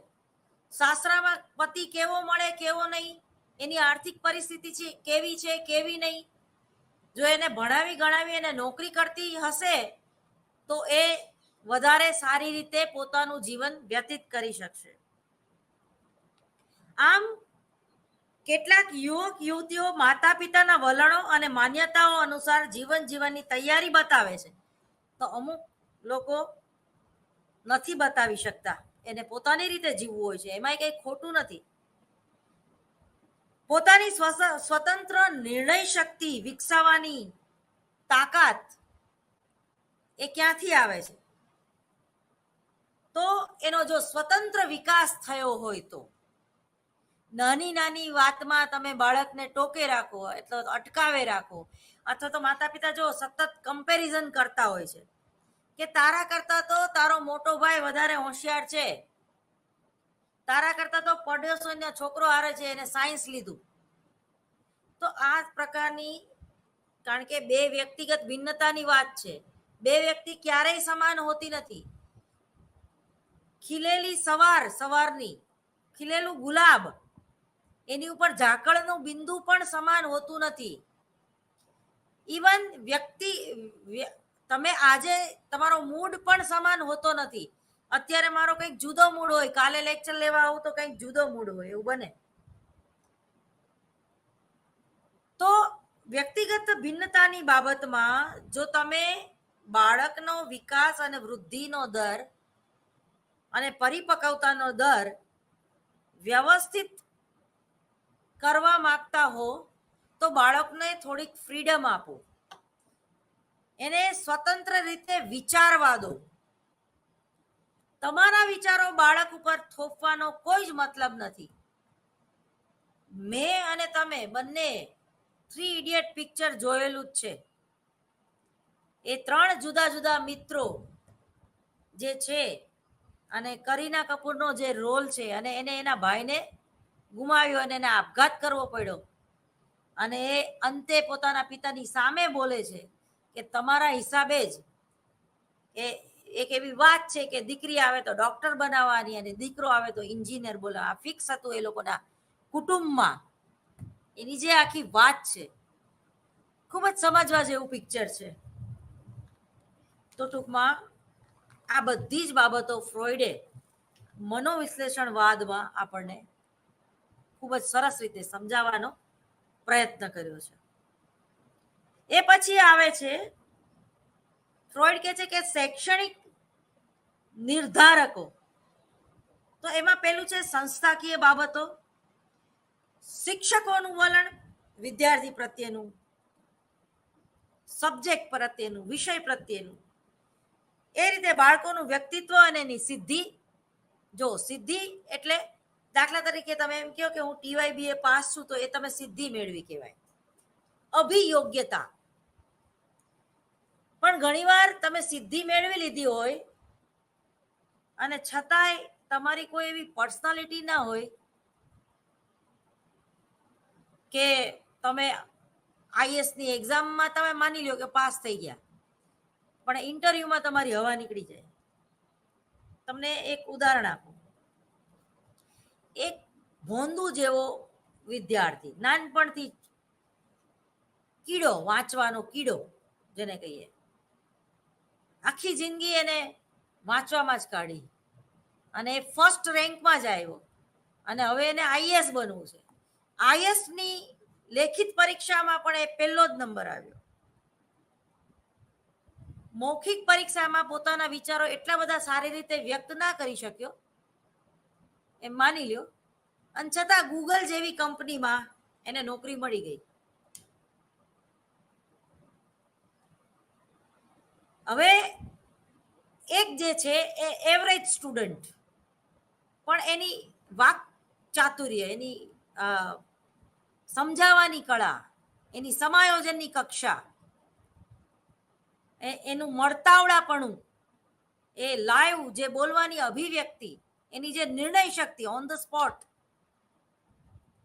સાસરામાં પતિ કેવો મળે કેવો નહીં, એની આર્થિક પરિસ્થિતિ છે કેવી છે કેવી નહીં, જો એને ભણાવી ગણાવી અને નોકરી કરતી હશે તો એ વધારે સારી રીતે પોતાનું જીવન વ્યતીત કરી શકશે. આમ કેટલાક યુવક યુવતીઓ માતા પિતાના વલણો અને માન્યતાઓ અનુસાર જીવન જીવવાની તૈયારી બતાવે છે, તો અમુક લોકો નથી બતાવી શકતા, એને પોતાની રીતે જીવવું હોય છે, એમાં કંઈ ખોટું નથી. પોતાની સ્વતંત્ર નિર્ણય શક્તિ વિકસાવવાની તાકાત એ ક્યાંથી આવે છે? તો એનો જો સ્વતંત્ર વિકાસ થયો હોય તો. નાની નાની વાતમાં તમે બાળકને ટોકે રાખો, એટલે અટકાવે રાખો, અથવા તો માતા પિતા જો સતત કમ્પેરિઝન કરતા હોય છે કે તારા કરતા તો તારો મોટો ભાઈ વધારે હોશિયાર છે, તારા કરતા તો પડોશીનો છોકરો હારે છે, એને સાયન્સ લીધું, તો આ પ્રકારની, કારણ કે બે વ્યક્તિગત ભિન્નતાની વાત છે, બે વ્યક્તિ ક્યારેય સમાન હોતી નથી. ખીલેલી સવારની ખીલેલું ગુલાબ, એની ઉપર ઝાકળનું બિંદુ પણ સમાન હોતું નથી. ઇવન તમે આજે તમારો મૂડ પણ સમાન હોતો નથી. અત્યારે મારો કંઈક જુદો મૂડ હોય, કાલે લેક્ચર લેવા આવું તો કંઈક જુદો મૂડ હોય, એવું બને. તો વ્યક્તિગત ભિન્નતાની બાબતમાં જો તમે બાળકનો વિકાસ અને વૃદ્ધિનો દર અને પરિપક્વતાનો દર વ્યવસ્થિત કરવા માંગતા હો તો બાળકને થોડીક ફ્રીડમ આપો, એને સ્વતંત્ર રીતે વિચારવા દો. તમારા વિચારો બાળક ઉપર થોપવાનો કોઈ જ મતલબ નથી. મેં અને તમે બંને 3 ઇડિયટ પિક્ચર જોયેલું જ છે. એ 3 જુદા જુદા મિત્રો જે છે, અને કરીના કપૂરનો જે રોલ છે, અને એને એના ભાઈને ગુમાવ્યો અને એને આપઘાત કરવો પડ્યો, અને એ અંતે પોતાના પિતાની સામે બોલે છે કે તમારા હિસાબે જ એ એક એવી વાત છે કે દીકરી આવે તો ડોક્ટર બનાવવાની અને દીકરો આવે તો એન્જિનિયર બોલાવવા. ફિક્સ હતું એ લોકોના કુટુંબમાં. એની જે આખી વાત છે, ખૂબ જ સમજવા જેવું પિક્ચર છે. તો ટૂંકમાં આ બધી જ બાબતો ફ્રોઈડે મનોવિશ્લેષણવાદમાં આપણને ખૂબ જ સરસ રીતે સમજાવવાનો પ્રયત્ન કર્યો છે. એ પછી આવે છે, ફ્રોઈડ કહે છે કે શૈક્ષણિક નિર્ધારકો. તો એમાં પેલું છે સંસ્થાકીય બાબતો, શિક્ષકોનું વલણ વિદ્યાર્થી પ્રત્યેનું, સબ્જેક્ટ પ્રત્યેનું, વિષય પ્રત્યેનું, એ રીતે બાળકોનું વ્યક્તિત્વ અને એની સિદ્ધિ. જો સિદ્ધિ એટલે દાખલા તરીકે તમે એમ કહો કે હું TYBA પાસ છું, તો એ તમે સિદ્ધિ મેળવી કહેવાય. અભિયોગ્યતા. પણ ઘણીવાર તમે સિદ્ધિ મેળવી લીધી હોય અને છતાંય તમારી કોઈ એવી પર્સનાલિટી ના હોય કે તમે IASની એક્ઝામમાં તમે માની લો કે પાસ થઈ ગયા, પણ ઇન્ટરવ્યુમાં તમારી હવા નીકળી જાય. તમને એક ઉદાહરણ આપું. એક ભોંદુ જેવો વિદ્યાર્થી, નાનપણથી કીડો, વાંચવાનો કીડો જેને કહીએ, આખી જિંદગી એને વાંચવામાં જ કાઢી અને ફર્સ્ટ રેન્કમાં જ આવ્યો, અને હવે એને IAS બનવું છે. IASની લેખિત પરીક્ષામાં પણ એ પહેલો જ નંબર આવ્યો. મૌખિક પરીક્ષામાં પોતાના વિચારો એટલા બધા સારી રીતે વ્યક્ત ના કરી શક્યો, એમ માની લ્યો, અને છતાં ગૂગલ જેવી કંપનીમાં એને નોકરી મળી ગઈ. હવે એક જે છે એ એવરેજ સ્ટુડન્ટ, પણ એની વાક ચાતુર્ય, એની સમજાવવાની કળા, એની સમાયોજનની કક્ષા, એનું મળતાવડાપણું, એ લાઈવ જે બોલવાની અભિવ્યક્તિ, એની જે નિર્ણય શક્તિ ઓન ધ સ્પોટ,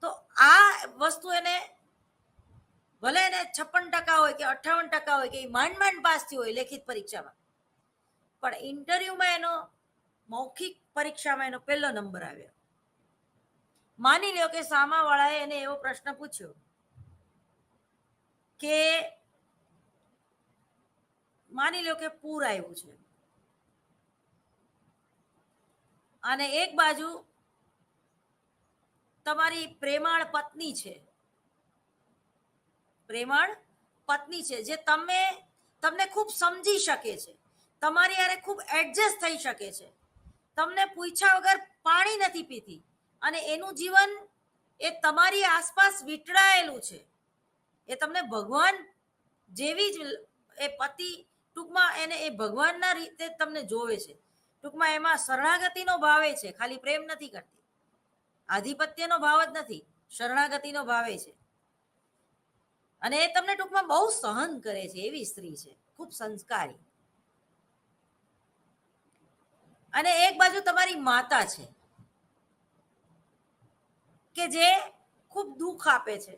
તો આ વસ્તુ એને ભલે એને 56% હોય કે 58% હોય કે માંડ પાસ થયું હોય લેખિત પરીક્ષામાં, પણ ઇન્ટરવ્યુમાં એનો મૌખિક પરીક્ષામાં એનો પહેલો નંબર આવ્યો. માની લો કે સામાવાળાએ એને એવો પ્રશ્ન પૂછ્યો કે માની લો કે પૂર આવ્યું છે અને એક બાજુ તમારી પ્રેમાળ પત્ની છે, પ્રેમાળ પત્ની છે જે તમને ખૂબ સમજી શકે છે, તમારી હારે ખૂબ એડજસ્ટ થઈ શકે છે, તમને પૂછ્યા વગર પાણી નથી પીતી અને એનું જીવન એ તમારી આસપાસ વીંટળાયેલું છે. એ તમને ભગવાન જેવી જ એ પતિ, ટૂંકમાં એને એ ભગવાનના રીતે તમને જોવે છે. ટૂંકમાં એમાં શરણાગતિનો ભાવે છે, ખાલી પ્રેમ નથી કરતી. આધિપત્યનો ભાવ જ નથી, શરણાગતિનો ભાવે છે. અને એ તમને ટૂંકમાં બહુ સહન કરે છે, એવી સ્ત્રી છે, ખૂબ સંસ્કારી. અને એક બાજુ તમારી માતા છે કે જે ખૂબ દુઃખ આપે છે,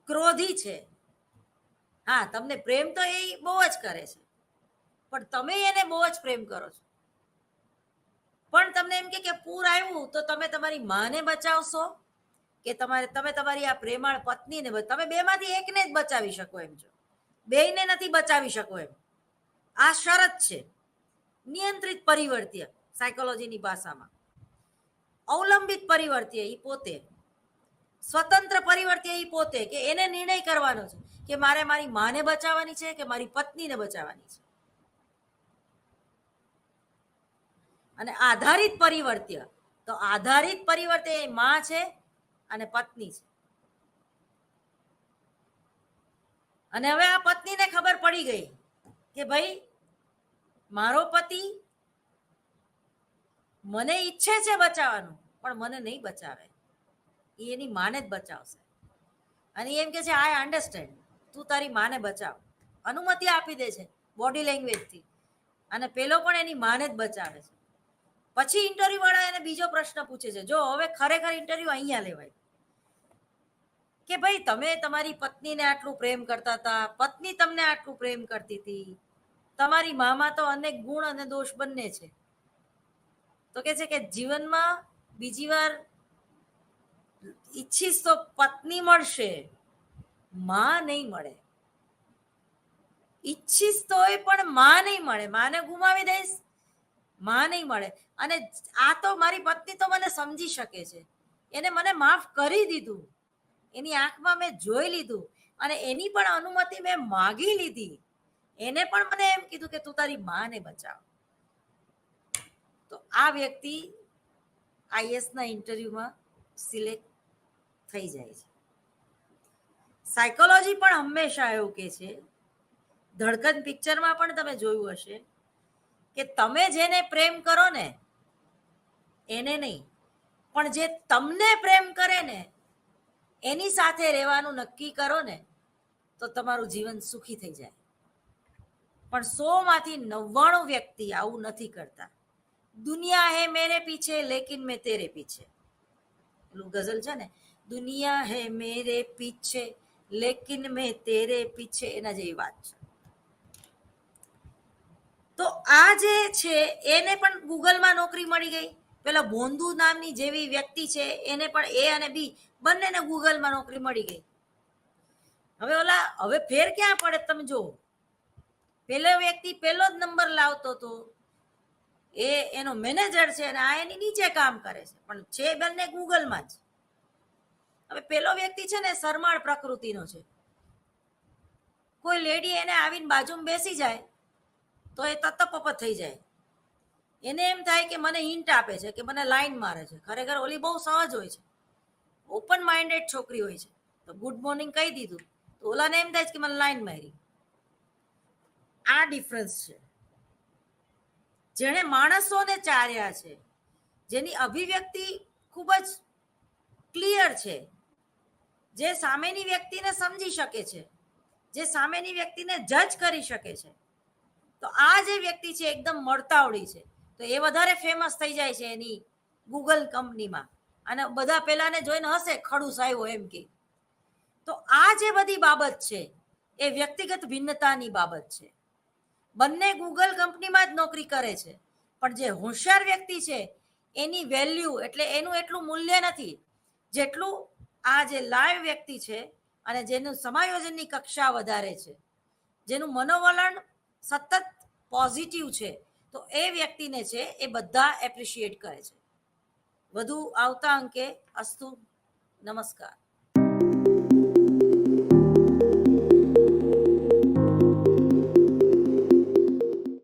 ક્રોધી છે. હા, તમને પ્રેમ તો એ બહુ જ કરે છે, પણ તમે એને બહુ જ પ્રેમ કરો છો. પણ તમને એમ કે પૂર આવ્યું તો તમે તમારી માને બચાવશો કે તમે તમારી આ પ્રેમાળ પત્નીને? તમે બેમાંથી એકને જ બચાવી શકો એમ છો, બેયને નથી બચાવી શકો એમ. આ શરત છે. નિયંત્રિત પરિવર્ત્ય સાયકોલોજીની ભાષામાં, અવલંબિત પરિવર્ત્ય એ પોતે, સ્વતંત્ર પરિવર્ત્ય એ પોતે, કે એને નિર્ણય કરવાનો છે કે મારે મારી માને બચાવવાની છે કે મારી પત્નીને બચાવવાની છે. અને આધારિત પરિવર્ત્ય, તો આધારિત પરિવર્ત્ય એ માં છે અને પત્ની છે. અને હવે આ પત્નીને ખબર પડી ગઈ કે ભાઈ મારો પતિ મને ઈચ્છે છે બચાવવાનું, પણ મને નહીં બચાવે, એ એની માને જ બચાવશે. અને એમ કે છે આઈ અન્ડરસ્ટેન્ડ, તું તારી માને બચાવ, અનુમતિ આપી દે છે બોડી લેંગ્વેજથી. અને પેલો પણ એની માને જ બચાવે છે. પછી ઇન્ટરવ્યુ વાળા એને બીજો પ્રશ્ન પૂછે છે. જો હવે ખરેખર ઇન્ટરવ્યુ અહીંયા લેવાય કે ભાઈ તમે તમારી પત્નીને આટલું પ્રેમ કરતા હતા, પત્ની તમને આટલું પ્રેમ કરતી હતી, તમારી મામાં તો અનેક ગુણ અને દોષ બંને છે. તો કે છે કે જીવનમાં બીજી વાર ઈચ્છીશ તો પત્ની મળશે, માં નહીં મળે. ઈચ્છીશ તોય પણ માં નહીં મળે, માને ગુમાવી દઈશ, માં નહીં મળે. અને આ તો મારી પત્ની તો મને સમજી શકે છે, એને મને માફ કરી દીધું, એની આંખમાં મેં જોઈ લીધું અને એની પણ અનુમતિ મેં માગી લીધી. એને પણ મને એમ કીધું કે તું તારી માને બચાવ. તો આ વ્યક્તિ આઈએસના ઇન્ટરવ્યુમાં સિલેક્ટ થઈ જાય છે. સાયકોલોજી પણ હંમેશા એવું કે છે, ધડકન પિક્ચરમાં પણ તમે જોયું હશે કે તમે જેને પ્રેમ કરો ને એને નહીં, પણ જે તમને પ્રેમ કરે ને એની સાથે રહેવાનું નક્કી કરો ને તો તમારું જીવન સુખી થઈ જાય. પણ 100માંથી 99 વ્યક્તિ આવું નથી કરતા. દુનિયા હે મેરે પીછે લેકિન મેં તેરે પીછે, પેલું ગઝલ છે ને, દુનિયા હે મેરે પીછે લેકિન મેં તેરે પીછે, એના જેવી વાત છે. તો આ જે છે એને પણ ગૂગલમાં નોકરી મળી ગઈ. પેલા બોંધુ નામની જેવી વ્યક્તિ છે એને પણ એ અને બી બંનેને ગૂગલમાં નોકરી મળી ગઈ. હવે ફેર ક્યાં પડે તમે જુઓ. પેલો વ્યક્તિ પેલો જ નંબર લાવતો હતો, એ એનો મેનેજર છે અને આ એની નીચે કામ કરે છે, પણ છે બંને ગૂગલમાં જ. હવે પેલો વ્યક્તિ છે ને શરમાળ પ્રકૃતિનો છે. કોઈ લેડી એને આવીને બાજુમાં બેસી જાય તો એ તતપપ થઈ જાય. એને એમ થાય કે મને હિન્ટ આપે છે કે મને લાઈન મારે છે. ખરેખર ઓલી બહુ સહજ હોય છે, ઓપન માઇન્ડેડ છોકરી હોય છે. તો ગુડ મોર્નિંગ કહી દીધું તો ઓલાને એમ થાય કે મને લાઈન મારી. આ ડિફરન્સ છે. જેણે માણસોને ચાર્યા છે, જેની અભિવ્યક્તિ ખૂબ જ ક્લિયર છે, જે સામેની વ્યક્તિને સમજી શકે છે, જે સામેની વ્યક્તિને જજ કરી શકે છે, તો આ જે વ્યક્તિ છે એકદમ મળતાવડી છે. તો એ વધારે ફેમસ થઈ જાય છે એની ગૂગલ કંપનીમાં. અને બધા પેલાને જોઈને હશે, ખડૂસ આવ્યો એમ કે. તો આ જે બધી બાબત છે એ વ્યક્તિગત ભિન્નતાની બાબત છે. બંને ગૂગલ કંપનીમાં જ નોકરી કરે છે, પણ જે હોશિયાર વ્યક્તિ છે એની વેલ્યુ એટલે એનું એટલું મૂલ્ય નથી જેટલું આ જે લાઈવ વ્યક્તિ છે અને જેનું સમાયોજનની કક્ષા વધારે છે, જેનું મનોવલણ સતત પોઝિટિવ છે, તો એ વ્યક્તિને છે એ બધા એપ્રિશિએટ કરે છે. વધુ આવતા અંકે. અસ્તુ. નમસ્કાર.